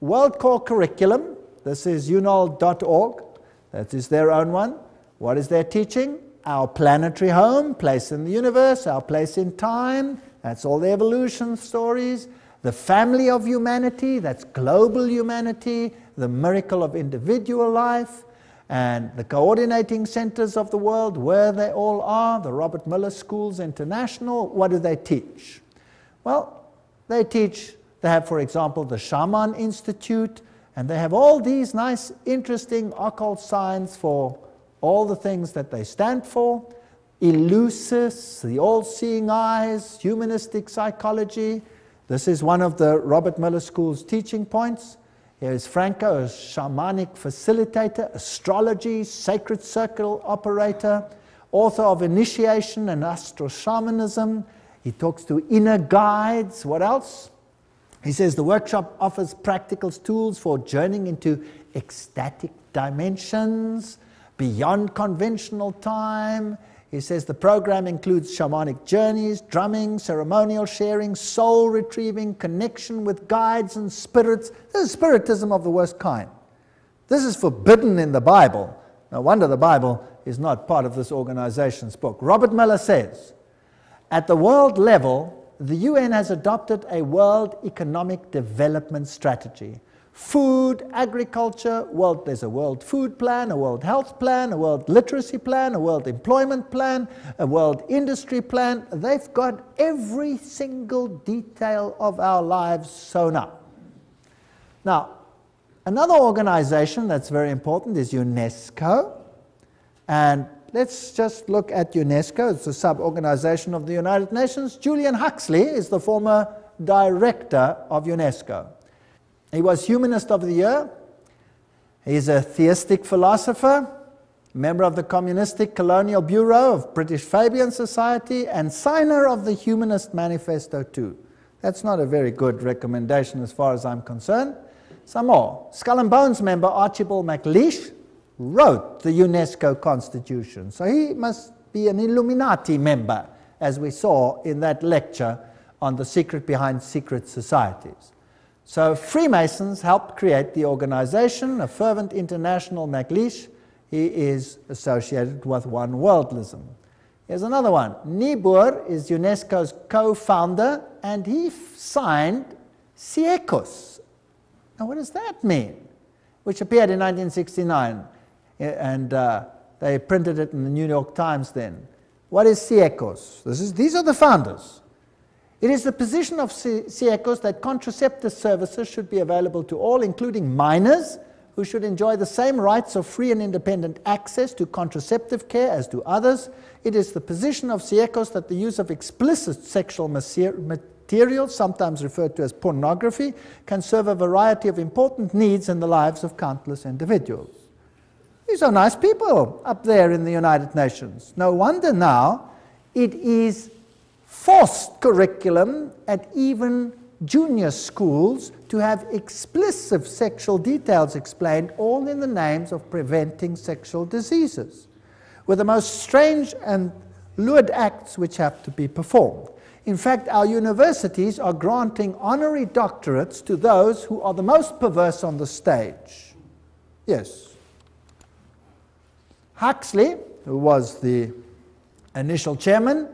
World Core Curriculum, this is unol.org, that is their own one. What is their teaching? Our planetary home, place in the universe, our place in time, that's all the evolution stories. The family of humanity, that's global humanity, the miracle of individual life, and the coordinating centers of the world, where they all are, the Robert Miller Schools International. What do they teach? Well, they have, for example, the Shaman Institute, and they have all these nice, interesting occult signs for all the things that they stand for. Eleusis, the all-seeing eyes, humanistic psychology. This is one of the Robert Miller School's teaching points. Here is Franco, a shamanic facilitator, astrology, sacred circle operator, author of Initiation and Astro Shamanism. He talks to inner guides. What else? He says the workshop offers practical tools for journeying into ecstatic dimensions, beyond conventional time. He says the program includes shamanic journeys, drumming, ceremonial sharing, soul retrieving, connection with guides and spirits. This is spiritism of the worst kind. This is forbidden in the Bible. No wonder the Bible is not part of this organization's book. Robert Miller says, at the world level, the UN has adopted a world economic development strategy. Food, agriculture, there's a world food plan, a world health plan, a world literacy plan, a world employment plan, a world industry plan. They've got every single detail of our lives sewn up. Now, another organization that's very important is UNESCO. And let's just look at UNESCO. It's a sub-organization of the United Nations. Julian Huxley is the former director of UNESCO. He was Humanist of the Year. He's a theistic philosopher, member of the Communistic Colonial Bureau of British Fabian Society, and signer of the Humanist Manifesto too. That's not a very good recommendation as far as I'm concerned. Some more. Skull and Bones member Archibald MacLeish wrote the UNESCO Constitution. So he must be an Illuminati member, as we saw in that lecture on the secret behind secret societies. So Freemasons helped create the organization, a fervent international MacLeish. He is associated with one worldlism. Here's another one. Niebuhr is UNESCO's co-founder, and he signed Siecos. Now what does that mean? Which appeared in 1969, and they printed it in the New York Times then. What is Siecos? These are the founders. It is the position of Siecos that contraceptive services should be available to all, including minors, who should enjoy the same rights of free and independent access to contraceptive care as do others. It is the position of Siecos that the use of explicit sexual material, sometimes referred to as pornography, can serve a variety of important needs in the lives of countless individuals. These are nice people up there in the United Nations. No wonder now it is forced curriculum at even junior schools to have explicit sexual details explained, all in the names of preventing sexual diseases, with the most strange and lewd acts which have to be performed. In fact, our universities are granting honorary doctorates to those who are the most perverse on the stage. Yes. Huxley, who was the initial chairman,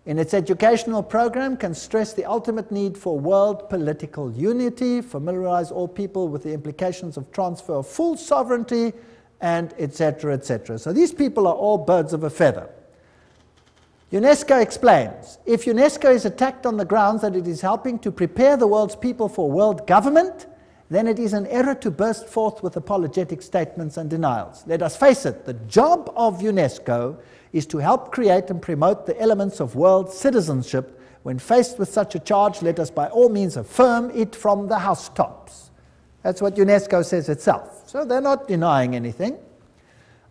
in its educational program can stress the ultimate need for world political unity, familiarize all people with the implications of transfer of full sovereignty, and etc., etc. So these people are all birds of a feather. UNESCO explains, if UNESCO is attacked on the grounds that it is helping to prepare the world's people for world government, then it is an error to burst forth with apologetic statements and denials. Let us face it, the job of UNESCO is to help create and promote the elements of world citizenship. When faced with such a charge, let us by all means affirm it from the housetops. That's what UNESCO says itself. So they're not denying anything.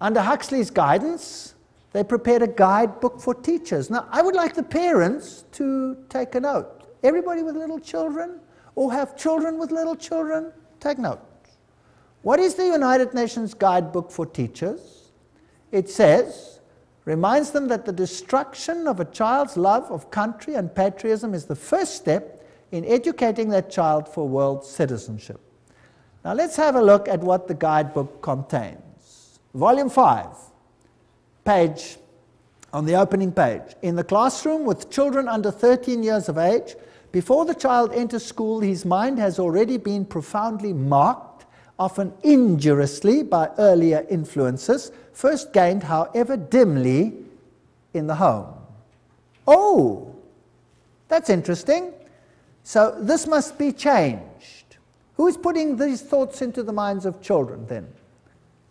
Under Huxley's guidance, they prepared a guidebook for teachers. Now, I would like the parents to take a note. Everybody with little children, or have children with little children, take note. What is the United Nations Guidebook for Teachers? It says, reminds them that the destruction of a child's love of country and patriotism is the first step in educating that child for world citizenship. Now let's have a look at what the guidebook contains. Volume 5, page, on the opening page. In the classroom with children under 13 years of age, before the child enters school, his mind has already been profoundly marked, often injuriously by earlier influences, first gained, however dimly, in the home. Oh, that's interesting. So this must be changed. Who's putting these thoughts into the minds of children then?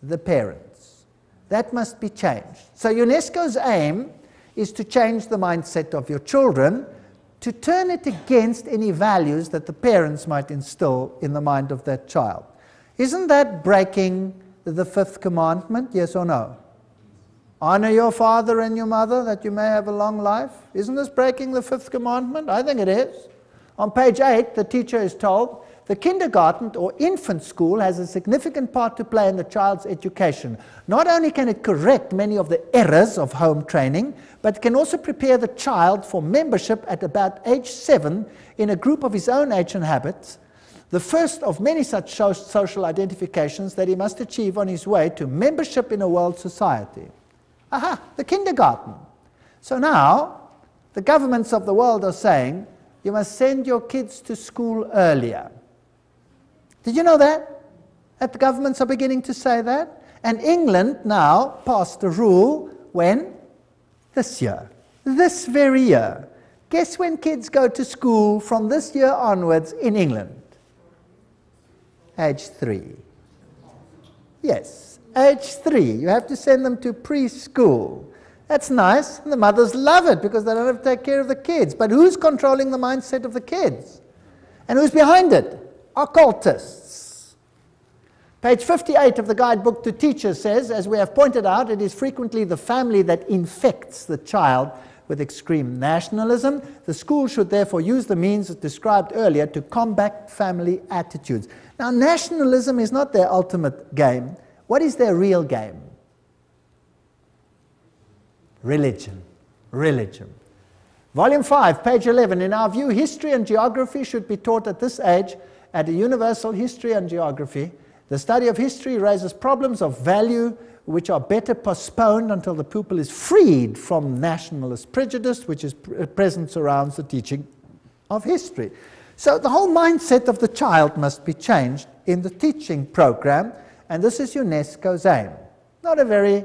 The parents. That must be changed. So UNESCO's aim is to change the mindset of your children, to turn it against any values that the parents might instill in the mind of that child. Isn't that breaking the fifth commandment, yes or no? Honor your father and your mother that you may have a long life. Isn't this breaking the fifth commandment? I think it is. On page 8, the teacher is told, the kindergarten or infant school has a significant part to play in the child's education. Not only can it correct many of the errors of home training, but can also prepare the child for membership at about age 7 in a group of his own age and habits, the first of many such social identifications that he must achieve on his way to membership in a world society. Aha, the kindergarten. So now, the governments of the world are saying, you must send your kids to school earlier. Did you know that? That the governments are beginning to say that? And England now passed a rule when? This year. This very year. Guess when kids go to school from this year onwards in England? Age 3. Yes, age 3. You have to send them to preschool. That's nice. And the mothers love it because they don't have to take care of the kids. But who's controlling the mindset of the kids? And who's behind it? Occultists. Page 58 of the guidebook to teachers says, as we have pointed out, it is frequently the family that infects the child with extreme nationalism. The school should therefore use the means described earlier to combat family attitudes. Now, nationalism is not their ultimate game. What is their real game? Religion. Religion. Volume 5, page 11. In our view, history and geography should be taught at this age at a universal history and geography. The study of history raises problems of value which are better postponed until the pupil is freed from nationalist prejudice, which is present surrounds the teaching of history. So the whole mindset of the child must be changed in the teaching program, and this is UNESCO's aim. Not a very,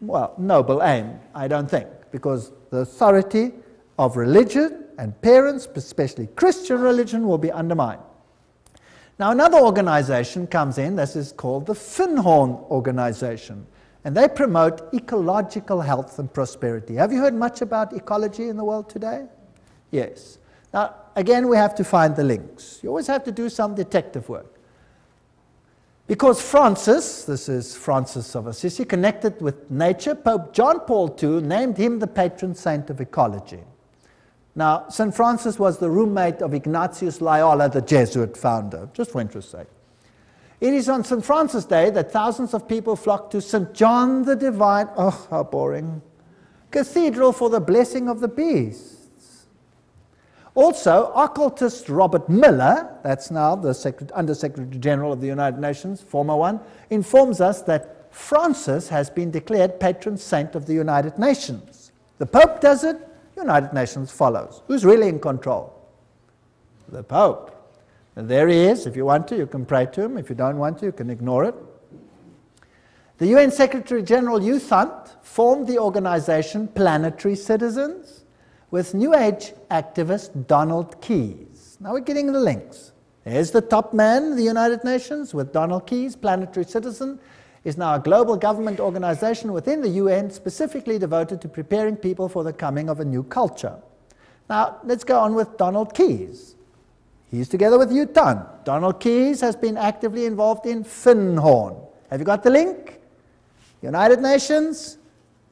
well, noble aim, I don't think, because the authority of religion and parents, especially Christian religion, will be undermined. Now another organization comes in, this is called the Finhorn Organization, and they promote ecological health and prosperity. Have you heard much about ecology in the world today? Yes. Now again, we have to find the links. You always have to do some detective work. Because Francis, this is Francis of Assisi, connected with nature, Pope John Paul II named him the patron saint of ecology. Now, St. Francis was the roommate of Ignatius Loyola, the Jesuit founder, just for interest's sake. It is on St. Francis Day that thousands of people flock to St. John the Divine, oh, how boring, Cathedral for the blessing of the beasts. Also, occultist Robert Miller, that's now the Under-Secretary General of the United Nations, former one, informs us that Francis has been declared patron saint of the United Nations. The Pope does it, United Nations follows. Who's really in control? The Pope. And there he is. If you want to, you can pray to him. If you don't want to, you can ignore it. The UN Secretary General U Thant formed the organization Planetary Citizens with New Age activist Donald Keyes. Now we're getting the links. There's the top man of the United Nations with Donald Keyes. Planetary Citizen is now a global government organization within the UN specifically devoted to preparing people for the coming of a new culture. Now, let's go on with Donald Keyes. He's together with U Thant. Donald Keyes has been actively involved in Finhorn. Have you got the link? United Nations,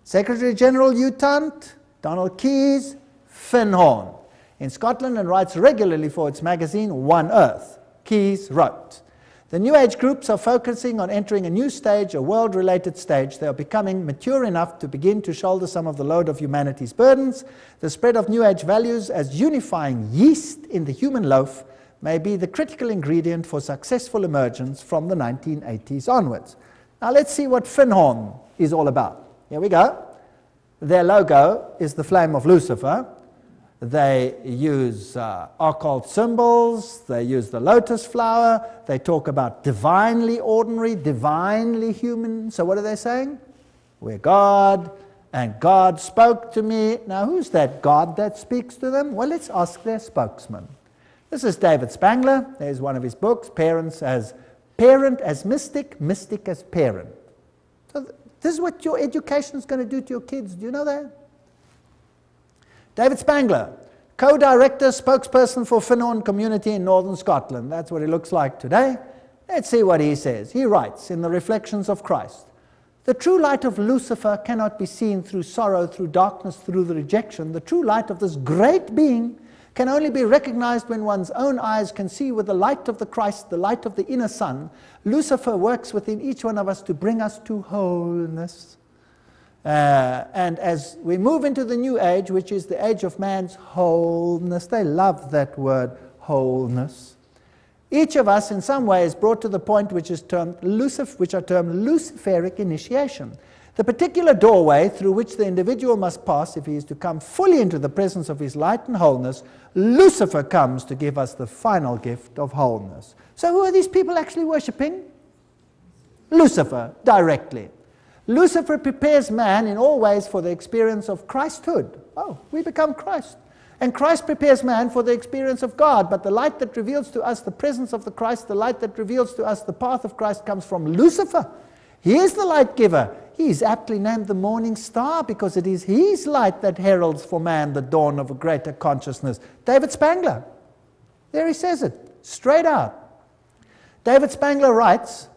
Secretary General U Thant, Donald Keyes, Finhorn. In Scotland and writes regularly for its magazine One Earth. Keyes wrote, the New Age groups are focusing on entering a new stage, a world-related stage. They are becoming mature enough to begin to shoulder some of the load of humanity's burdens. The spread of New Age values as unifying yeast in the human loaf may be the critical ingredient for successful emergence from the 1980s onwards. Now let's see what Finhorn is all about. Here we go. Their logo is the flame of Lucifer. They use occult symbols, they use the lotus flower, they talk about divinely ordinary, divinely human. So what are they saying? We're God, and God spoke to me. Now who's that God that speaks to them? Well, let's ask their spokesman. This is David Spangler. There's one of his books, Parent as Mystic, Mystic as Parent. So this is what your education is going to do to your kids. Do you know that? David Spangler, co-director, spokesperson for Finhorn community in northern Scotland. That's what he looks like today. Let's see what he says. He writes in the Reflections of Christ, the true light of Lucifer cannot be seen through sorrow, through darkness, through the rejection. The true light of this great being can only be recognized when one's own eyes can see with the light of the Christ, the light of the inner sun. Lucifer works within each one of us to bring us to wholeness. And as we move into the new age, which is the age of man's wholeness, they love that word, wholeness. Each of us in some way is brought to the point which are termed Luciferic initiation. The particular doorway through which the individual must pass if he is to come fully into the presence of his light and wholeness, Lucifer comes to give us the final gift of wholeness. So who are these people actually worshipping? Lucifer, directly. Lucifer prepares man in all ways for the experience of Christhood. Oh, we become Christ. And Christ prepares man for the experience of God. But the light that reveals to us the presence of the Christ, the light that reveals to us the path of Christ, comes from Lucifer. He is the light giver. He is aptly named the morning star because it is his light that heralds for man the dawn of a greater consciousness. David Spangler. There he says it, straight out. David Spangler writes,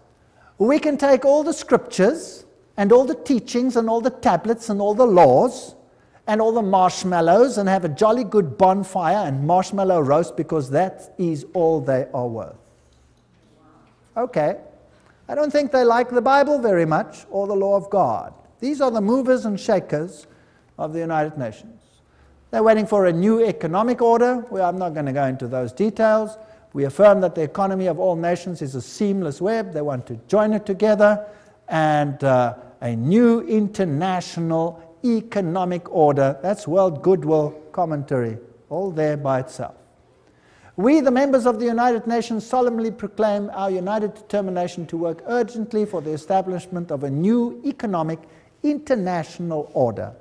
we can take all the scriptures and all the teachings and all the tablets and all the laws and all the marshmallows and have a jolly good bonfire and marshmallow roast because that is all they are worth. Okay. I don't think they like the Bible very much or the law of God. These are the movers and shakers of the United Nations. They're waiting for a new economic order. Well, I'm not going to go into those details. We affirm that the economy of all nations is a seamless web. They want to join it together, and a new international economic order. That's World Goodwill Commentary, all there by itself. We, the members of the United Nations, solemnly proclaim our united determination to work urgently for the establishment of a new economic international order.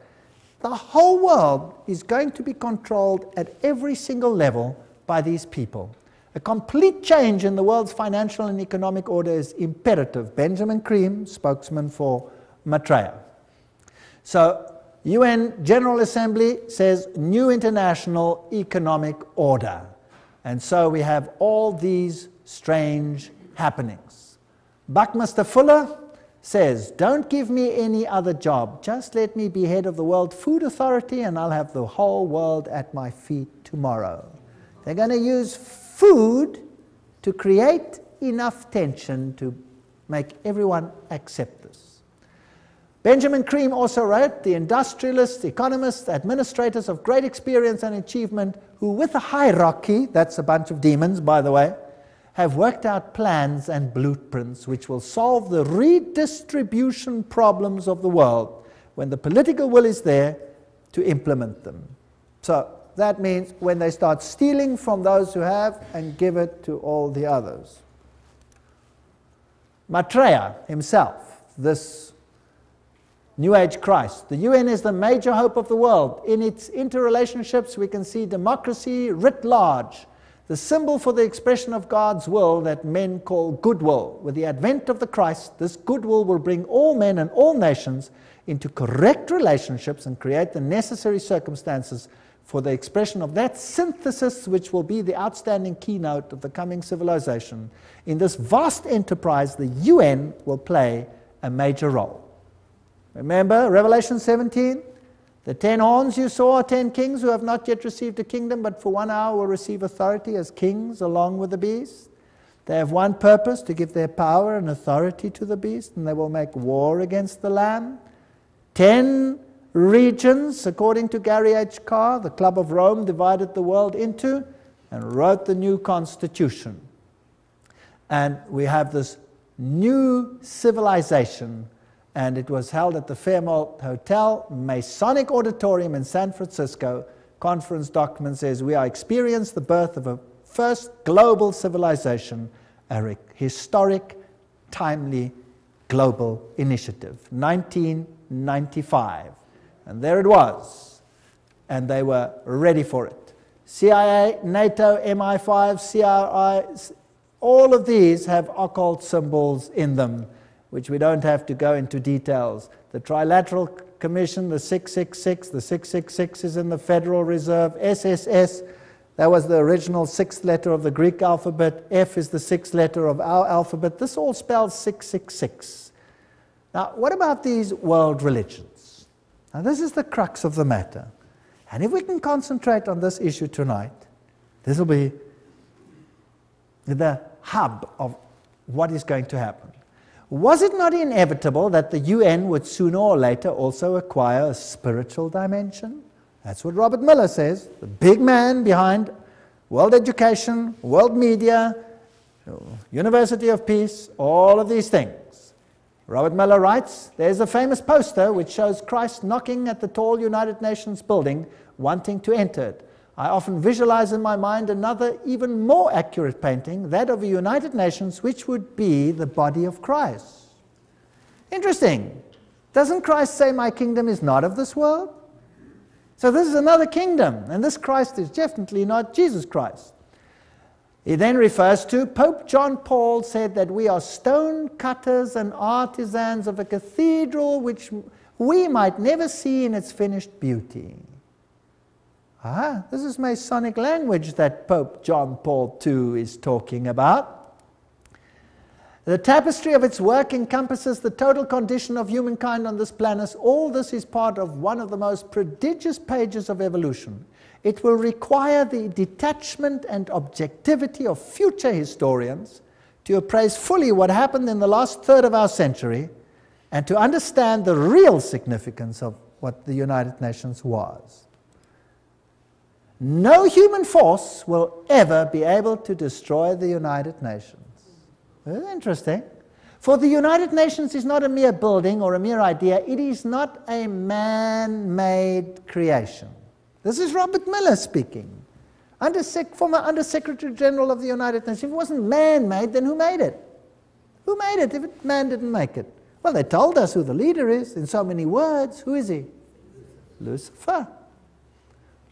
The whole world is going to be controlled at every single level by these people. A complete change in the world's financial and economic order is imperative. Benjamin Cream, spokesman for Maitreya. So, UN General Assembly says new international economic order. And so we have all these strange happenings. Buckminster Fuller says, don't give me any other job. Just let me be head of the World Food Authority and I'll have the whole world at my feet tomorrow. They're going to use food to create enough tension to make everyone accept this. Benjamin Cream also wrote, the industrialists, economists, administrators of great experience and achievement who with a hierarchy, that's a bunch of demons by the way, have worked out plans and blueprints which will solve the redistribution problems of the world when the political will is there to implement them. So that means when they start stealing from those who have and give it to all the others. Maitreya himself, this New Age Christ. The UN is the major hope of the world. In its interrelationships we can see democracy writ large, the symbol for the expression of God's will that men call goodwill. With the advent of the Christ, this goodwill will bring all men and all nations into correct relationships and create the necessary circumstances for the expression of that synthesis which will be the outstanding keynote of the coming civilization. In this vast enterprise, the UN will play a major role. Remember Revelation 17? The 10 horns you saw are 10 kings who have not yet received a kingdom, but for 1 hour will receive authority as kings along with the beast. They have one purpose, to give their power and authority to the beast, and they will make war against the Lamb. 10 regions, according to Gary H. Carr, the Club of Rome divided the world into and wrote the new constitution. And we have this new civilization, and it was held at the Fairmont Hotel, Masonic Auditorium in San Francisco. Conference document says, we are experiencing the birth of a first global civilization, a historic, timely global initiative, 1995. And there it was, and they were ready for it. CIA, NATO, MI5, CRI, all of these have occult symbols in them, which we don't have to go into details. The Trilateral Commission, the 666, the 666 is in the Federal Reserve. SSS, that was the original 6th letter of the Greek alphabet. F is the 6th letter of our alphabet. This all spells 666. Now, what about these world religions? Now, this is the crux of the matter. And if we can concentrate on this issue tonight, this will be the hub of what is going to happen. Was it not inevitable that the UN would sooner or later also acquire a spiritual dimension? That's what Robert Miller says, the big man behind world education, world media, University of Peace, all of these things. Robert Miller writes, there's a famous poster which shows Christ knocking at the tall United Nations building, wanting to enter it. I often visualize in my mind another, even more accurate painting, that of the United Nations, which would be the body of Christ. Interesting. Doesn't Christ say, my kingdom is not of this world? So this is another kingdom, and this Christ is definitely not Jesus Christ. He then refers to Pope John Paul said that we are stone cutters and artisans of a cathedral which we might never see in its finished beauty. This is Masonic language that Pope John Paul II is talking about. The tapestry of its work encompasses the total condition of humankind on this planet. All this is part of one of the most prodigious pages of evolution. It will require the detachment and objectivity of future historians to appraise fully what happened in the last third of our century and to understand the real significance of what the United Nations was. No human force will ever be able to destroy the United Nations. Very interesting. For the United Nations is not a mere building or a mere idea. It is not a man-made creation. This is Robert Miller speaking, former Under-Secretary General of the United Nations. If it wasn't man-made, then who made it? Who made it if man didn't make it? Well, they told us who the leader is in so many words. Who is he? Lucifer.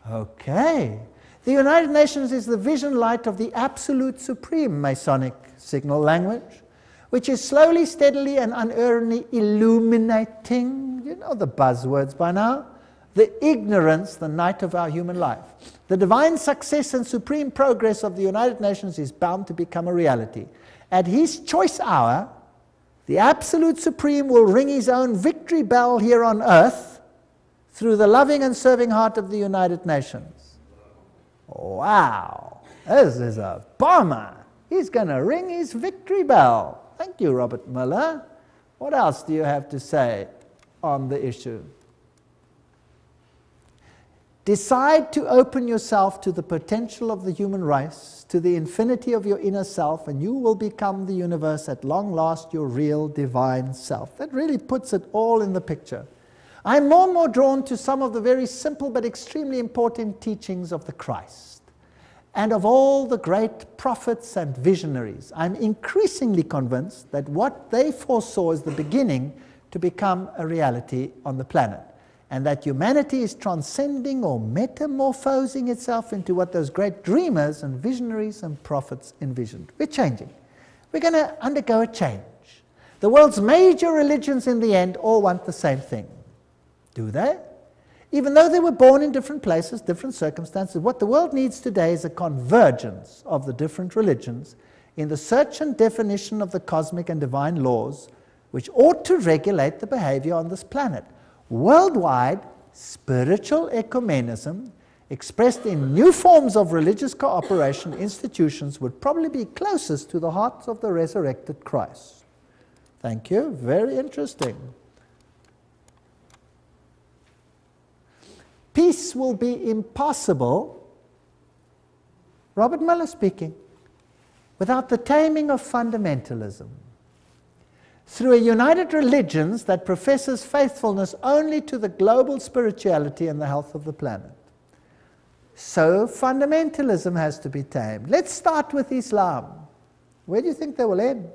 Okay. The United Nations is the vision light of the absolute supreme Masonic signal language, which is slowly, steadily, and unerringly illuminating, you know the buzzwords by now, the ignorance, the night of our human life. The divine success and supreme progress of the United Nations is bound to become a reality. At his choice hour, the absolute supreme will ring his own victory bell here on earth through the loving and serving heart of the United Nations. Wow, this is a bomber. He's going to ring his victory bell. Thank you, Robert Miller. What else do you have to say on the issue? Decide to open yourself to the potential of the human race, to the infinity of your inner self, and you will become the universe at long last, your real divine self. That really puts it all in the picture. I'm more and more drawn to some of the very simple but extremely important teachings of the Christ and of all the great prophets and visionaries. I'm increasingly convinced that what they foresaw is the beginning to become a reality on the planet, and that humanity is transcending or metamorphosing itself into what those great dreamers and visionaries and prophets envisioned. We're changing. We're going to undergo a change. The world's major religions in the end all want the same thing. Do they? Even though they were born in different places, different circumstances, what the world needs today is a convergence of the different religions in the search and definition of the cosmic and divine laws which ought to regulate the behavior on this planet. Worldwide, spiritual ecumenism, expressed in new forms of religious cooperation institutions, would probably be closest to the heart of the resurrected Christ. Thank you. Very interesting. Peace will be impossible, Robert Miller speaking, without the taming of fundamentalism. Through a united religion that professes faithfulness only to the global spirituality and the health of the planet. So fundamentalism has to be tamed. Let's start with Islam. Where do you think they will end?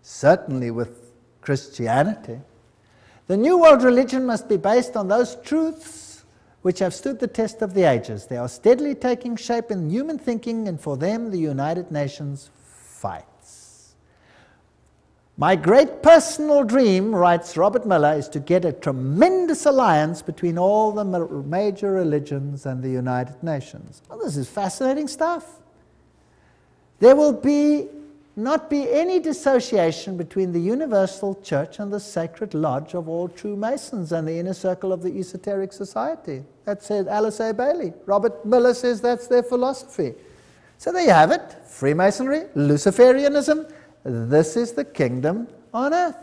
Certainly with Christianity. The New World religion must be based on those truths which have stood the test of the ages. They are steadily taking shape in human thinking, and for them the United Nations fights. My great personal dream, writes Robert Miller, is to get a tremendous alliance between all the major religions and the United Nations. Well, this is fascinating stuff. There will not be any dissociation between the universal church and the sacred lodge of all true Masons and the inner circle of the esoteric society. That said Alice A. Bailey. Robert Miller says that's their philosophy. So there you have it. Freemasonry, Luciferianism. This is the kingdom on earth.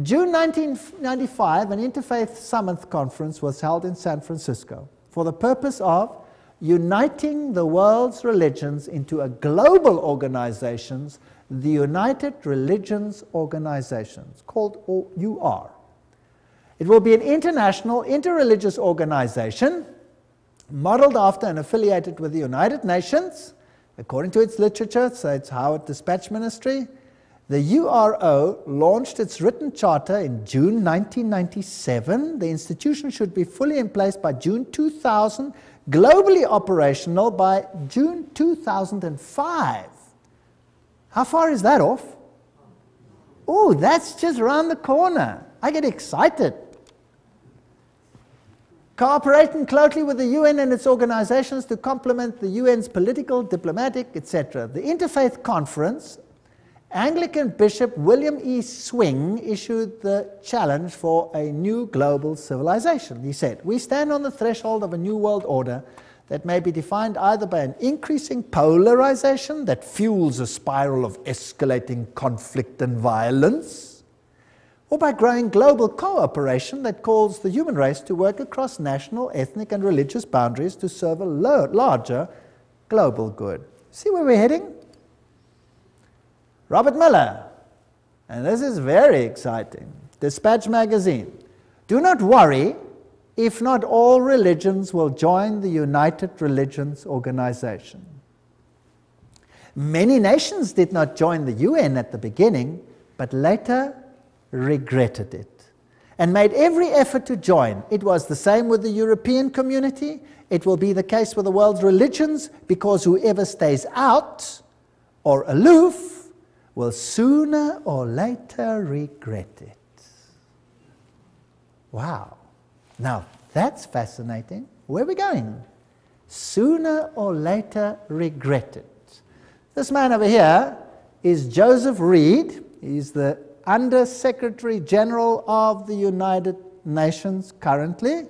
June 1995, an Interfaith Summit conference was held in San Francisco for the purpose of uniting the world's religions into a global organizations the United Religions Organization. It's called UR. It will be an international, interreligious organization modeled after and affiliated with the United Nations, according to its literature, so it's Howard Dispatch Ministry. The URO launched its written charter in June 1997. The institution should be fully in place by June 2000, globally operational by June 2005. How far is that off? Oh, that's just around the corner. I get excited. Cooperating closely with the UN and its organizations to complement the UN's political, diplomatic, etc. The Interfaith Conference, Anglican Bishop William E. Swing issued the challenge for a new global civilization. He said, "We stand on the threshold of a new world order that may be defined either by an increasing polarization that fuels a spiral of escalating conflict and violence, or by growing global cooperation that calls the human race to work across national, ethnic, and religious boundaries to serve a larger global good." See where we're heading? Robert Miller, and this is very exciting, Dispatch magazine. "Do not worry if not all religions will join the United Religions Organization. Many nations did not join the UN at the beginning, but later regretted it and made every effort to join. It was the same with the European community. It will be the case with the world's religions, because whoever stays out or aloof will sooner or later regret it." Wow. Now, that's fascinating. Where are we going? Sooner or later regret it. This man over here is Joseph Reed. He's the Under-Secretary General of the United Nations currently.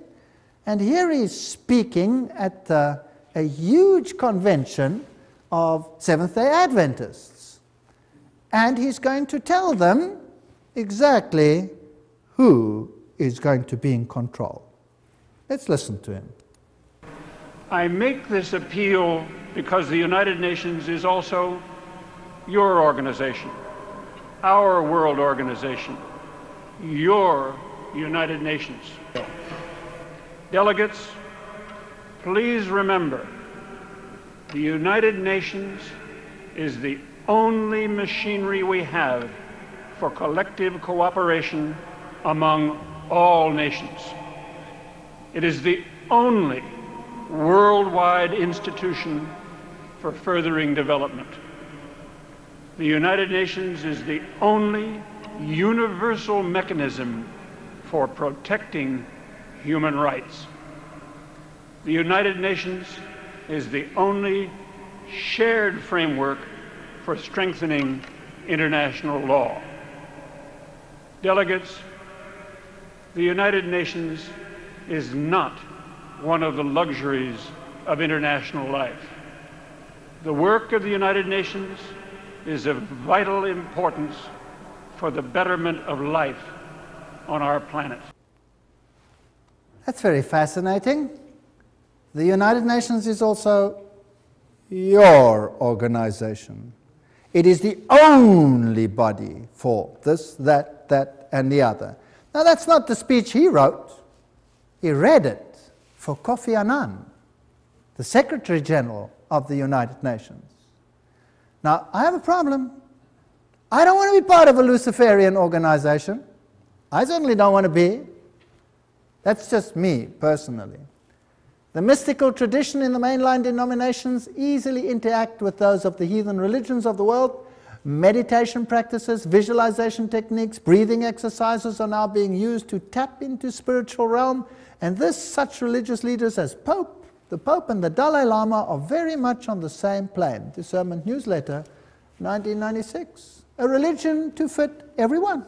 And here he's speaking at a huge convention of Seventh-day Adventists. And he's going to tell them exactly who is going to be in control. Let's listen to him. "I make this appeal because the United Nations is also your organization, our world organization, your United Nations. Delegates, please remember, the United Nations is the only machinery we have for collective cooperation among all nations. It is the only worldwide institution for furthering development. The United Nations is the only universal mechanism for protecting human rights. The United Nations is the only shared framework for strengthening international law. Delegates, the United Nations is not one of the luxuries of international life. The work of the United Nations is of vital importance for the betterment of life on our planet." That's very fascinating. The United Nations is also your organization. It is the only body for this, that, and the other. Now, that's not the speech he wrote. He read it for Kofi Annan, the Secretary General of the United Nations. Now, I have a problem. I don't want to be part of a Luciferian organization. I certainly don't want to be. That's just me, personally. The mystical tradition in the mainline denominations easily interact with those of the heathen religions of the world. Meditation practices, visualization techniques, breathing exercises are now being used to tap into spiritual realm, and such religious leaders as the Pope and the Dalai Lama are very much on the same plane. Discernment Newsletter, 1996. A religion to fit everyone.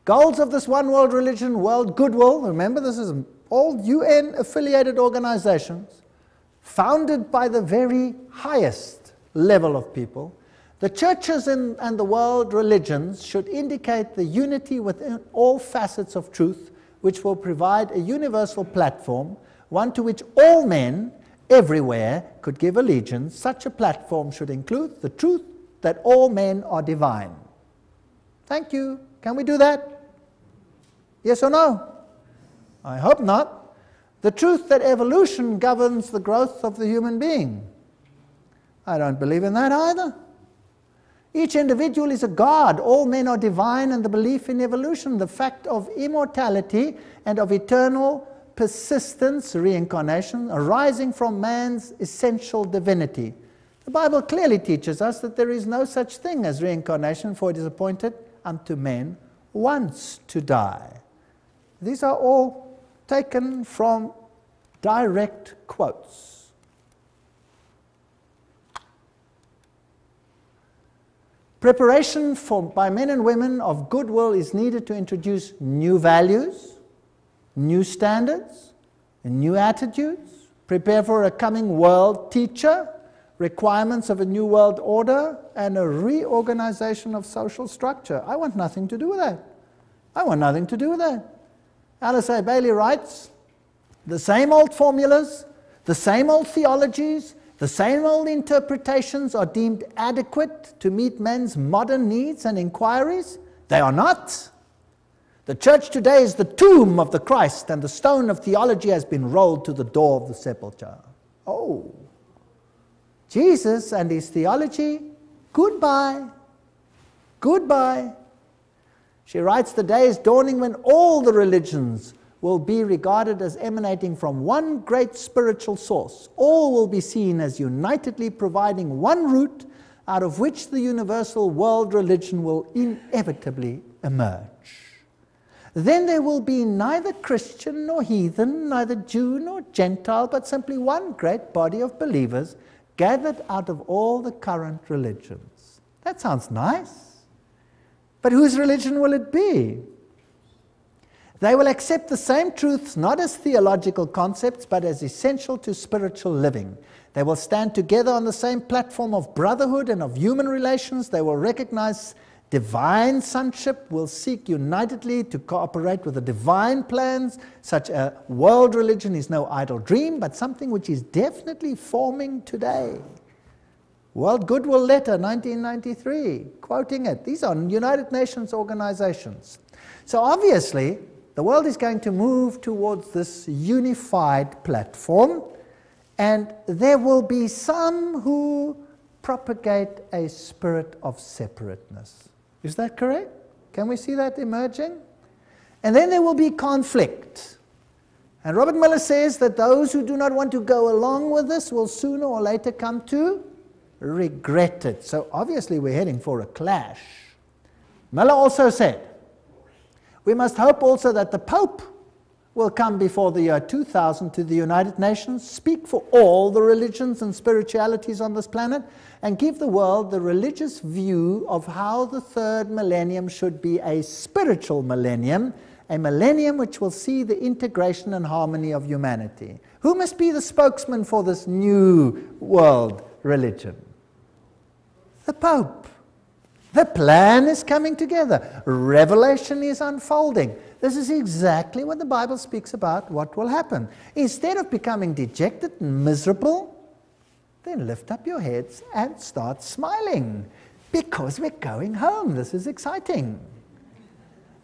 Goals of this one world religion, world goodwill, remember this is all UN-affiliated organizations, founded by the very highest level of people. The churches and the world religions should indicate the unity within all facets of truth, which will provide a universal platform, one to which all men everywhere could give allegiance. Such a platform should include the truth that all men are divine. Thank you. Can we do that? Yes or no? I hope not. The truth that evolution governs the growth of the human being. I don't believe in that either. Each individual is a god. All men are divine, and the belief in evolution, the fact of immortality and of eternal persistence, reincarnation, arising from man's essential divinity. The Bible clearly teaches us that there is no such thing as reincarnation, for it is appointed unto men once to die. These are all taken from direct quotes. Preparation by men and women of goodwill is needed to introduce new values, new standards, and new attitudes, prepare for a coming world teacher, requirements of a new world order, and a reorganization of social structure. I want nothing to do with that. I want nothing to do with that. Alice A. Bailey writes, the same old formulas, the same old theologies, the same old interpretations are deemed adequate to meet men's modern needs and inquiries. They are not. The church today is the tomb of the Christ, and the stone of theology has been rolled to the door of the sepulchre. Oh, Jesus and his theology, goodbye, goodbye. She writes, the day is dawning when all the religions will be regarded as emanating from one great spiritual source. All will be seen as unitedly providing one root out of which the universal world religion will inevitably emerge. Then there will be neither Christian nor heathen, neither Jew nor Gentile, but simply one great body of believers gathered out of all the current religions. That sounds nice. But whose religion will it be? They will accept the same truths not as theological concepts, but as essential to spiritual living. They will stand together on the same platform of brotherhood and of human relations. They will recognize divine sonship, will seek unitedly to cooperate with the divine plans. Such a world religion is no idle dream, but something which is definitely forming today. World Goodwill Letter, 1993, quoting it. These are United Nations organizations. So obviously, the world is going to move towards this unified platform, and there will be some who propagate a spirit of separateness. Is that correct? Can we see that emerging? And then there will be conflict. And Robert Miller says that those who do not want to go along with this will sooner or later come to regret it. So obviously we're heading for a clash. Miller also said, we must hope also that the Pope will come before the year 2000 to the United Nations, speak for all the religions and spiritualities on this planet, and give the world the religious view of how the third millennium should be a spiritual millennium, a millennium which will see the integration and harmony of humanity. Who must be the spokesman for this new world religion? The Pope. The plan is coming together. Revelation is unfolding. This is exactly what the Bible speaks about what will happen. Instead of becoming dejected and miserable, then lift up your heads and start smiling, because we're going home. This is exciting.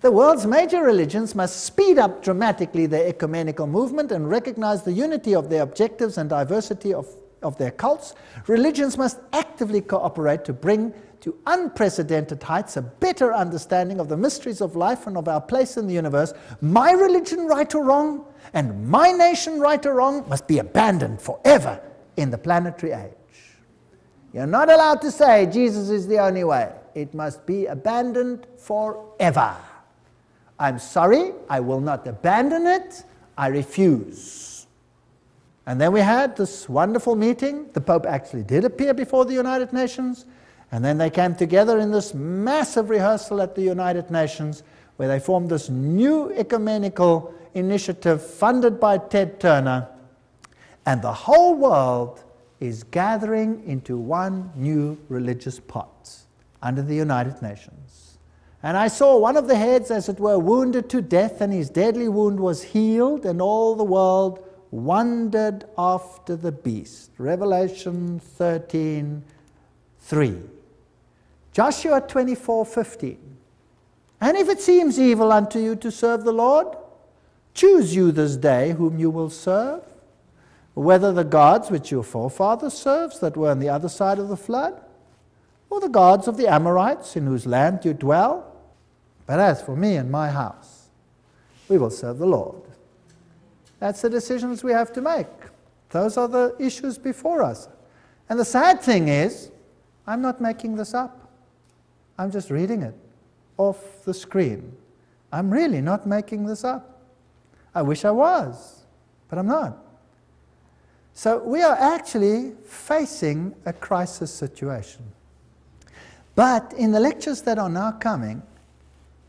The world's major religions must speed up dramatically their ecumenical movement and recognize the unity of their objectives and diversity of their cults. Religions must actively cooperate to bring to unprecedented heights a better understanding of the mysteries of life and of our place in the universe. My religion, right or wrong, and my nation, right or wrong, must be abandoned forever in the planetary age. You're not allowed to say Jesus is the only way. It must be abandoned forever. I'm sorry, I will not abandon it. I refuse. And then we had this wonderful meeting. The Pope actually did appear before the United Nations. And then they came together in this massive rehearsal at the United Nations, where they formed this new ecumenical initiative funded by Ted Turner. And the whole world is gathering into one new religious pot under the United Nations. And I saw one of the heads, as it were, wounded to death, and his deadly wound was healed, and all the world wondered after the beast. Revelation 13:3. Joshua 24:15. And if it seems evil unto you to serve the Lord, choose you this day whom you will serve, whether the gods which your forefathers served that were on the other side of the flood, or the gods of the Amorites in whose land you dwell. But as for me and my house, we will serve the Lord. That's the decisions we have to make. Those are the issues before us. And the sad thing is, I'm not making this up. I'm just reading it off the screen. I'm really not making this up. I wish I was, but I'm not. So we are actually facing a crisis situation. But in the lectures that are now coming,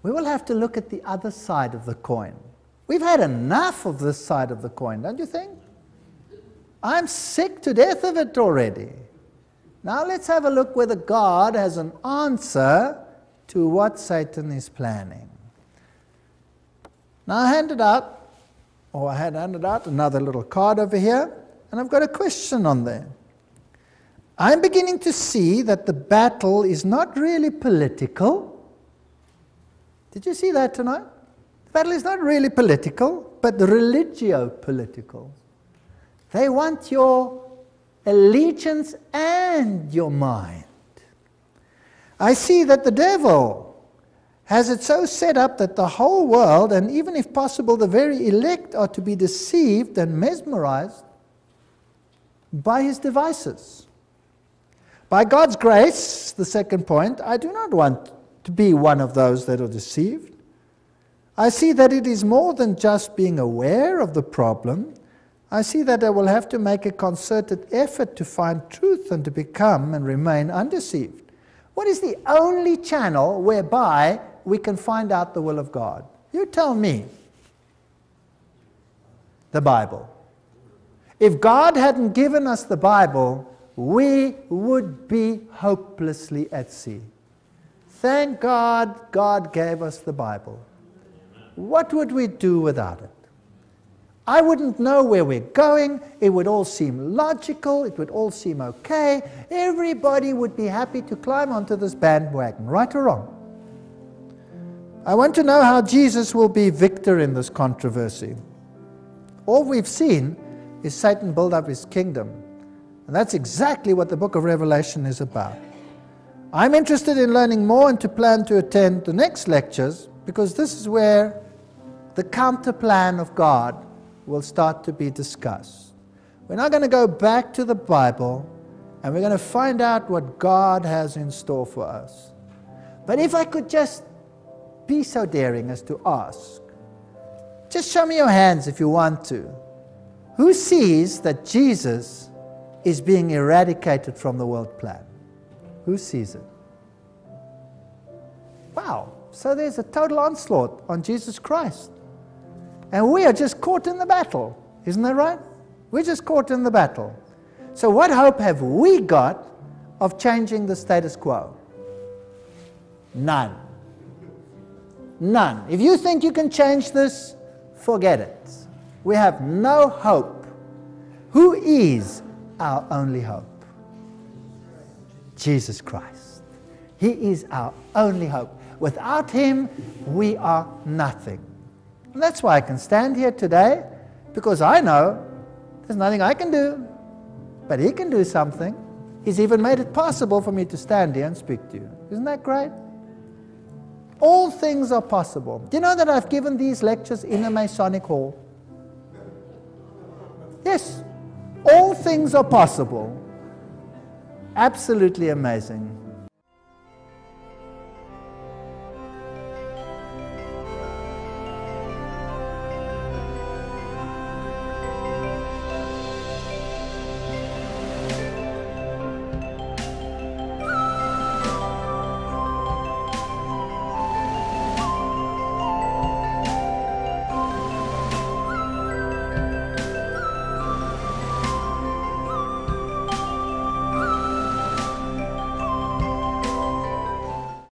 we will have to look at the other side of the coin. We've had enough of this side of the coin, don't you think? I'm sick to death of it already. Now let's have a look whether God has an answer to what Satan is planning. Now I had handed out another little card over here, and I've got a question on there. I'm beginning to see that the battle is not really political. Did you see that tonight? The battle is not really political, but religio-political. They want your allegiance and your mind. I see that the devil has it so set up that the whole world, and even if possible the very elect, are to be deceived and mesmerized by his devices. By God's grace, the second point, I do not want to be one of those that are deceived. I see that it is more than just being aware of the problem. I see that I will have to make a concerted effort to find truth and to become and remain undeceived. What is the only channel whereby we can find out the will of God? You tell me. The Bible. If God hadn't given us the Bible, we would be hopelessly at sea. Thank God, God gave us the Bible. What would we do without it? I wouldn't know where we're going. It would all seem logical. It would all seem okay. Everybody would be happy to climb onto this bandwagon, right or wrong. I want to know how Jesus will be victor in this controversy. All we've seen is Satan build up his kingdom. And that's exactly what the book of Revelation is about. I'm interested in learning more and to plan to attend the next lectures, because this is where the counter plan of God will start to be discussed. We're now going to go back to the Bible, and we're going to find out what God has in store for us. But if I could just be so daring as to ask, just show me your hands if you want to. Who sees that Jesus is being eradicated from the world plan? Who sees it? Wow, so there's a total onslaught on Jesus Christ. And we are just caught in the battle. Isn't that right? We're just caught in the battle. So what hope have we got of changing the status quo? None. None. If you think you can change this, forget it. We have no hope. Who is our only hope? Jesus Christ. He is our only hope. Without him, we are nothing. And that's why I can stand here today, because I know there's nothing I can do, but he can do something. He's even made it possible for me to stand here and speak to you. Isn't that great? All things are possible. Do you know that I've given these lectures in a Masonic hall? Yes. All things are possible. Absolutely amazing.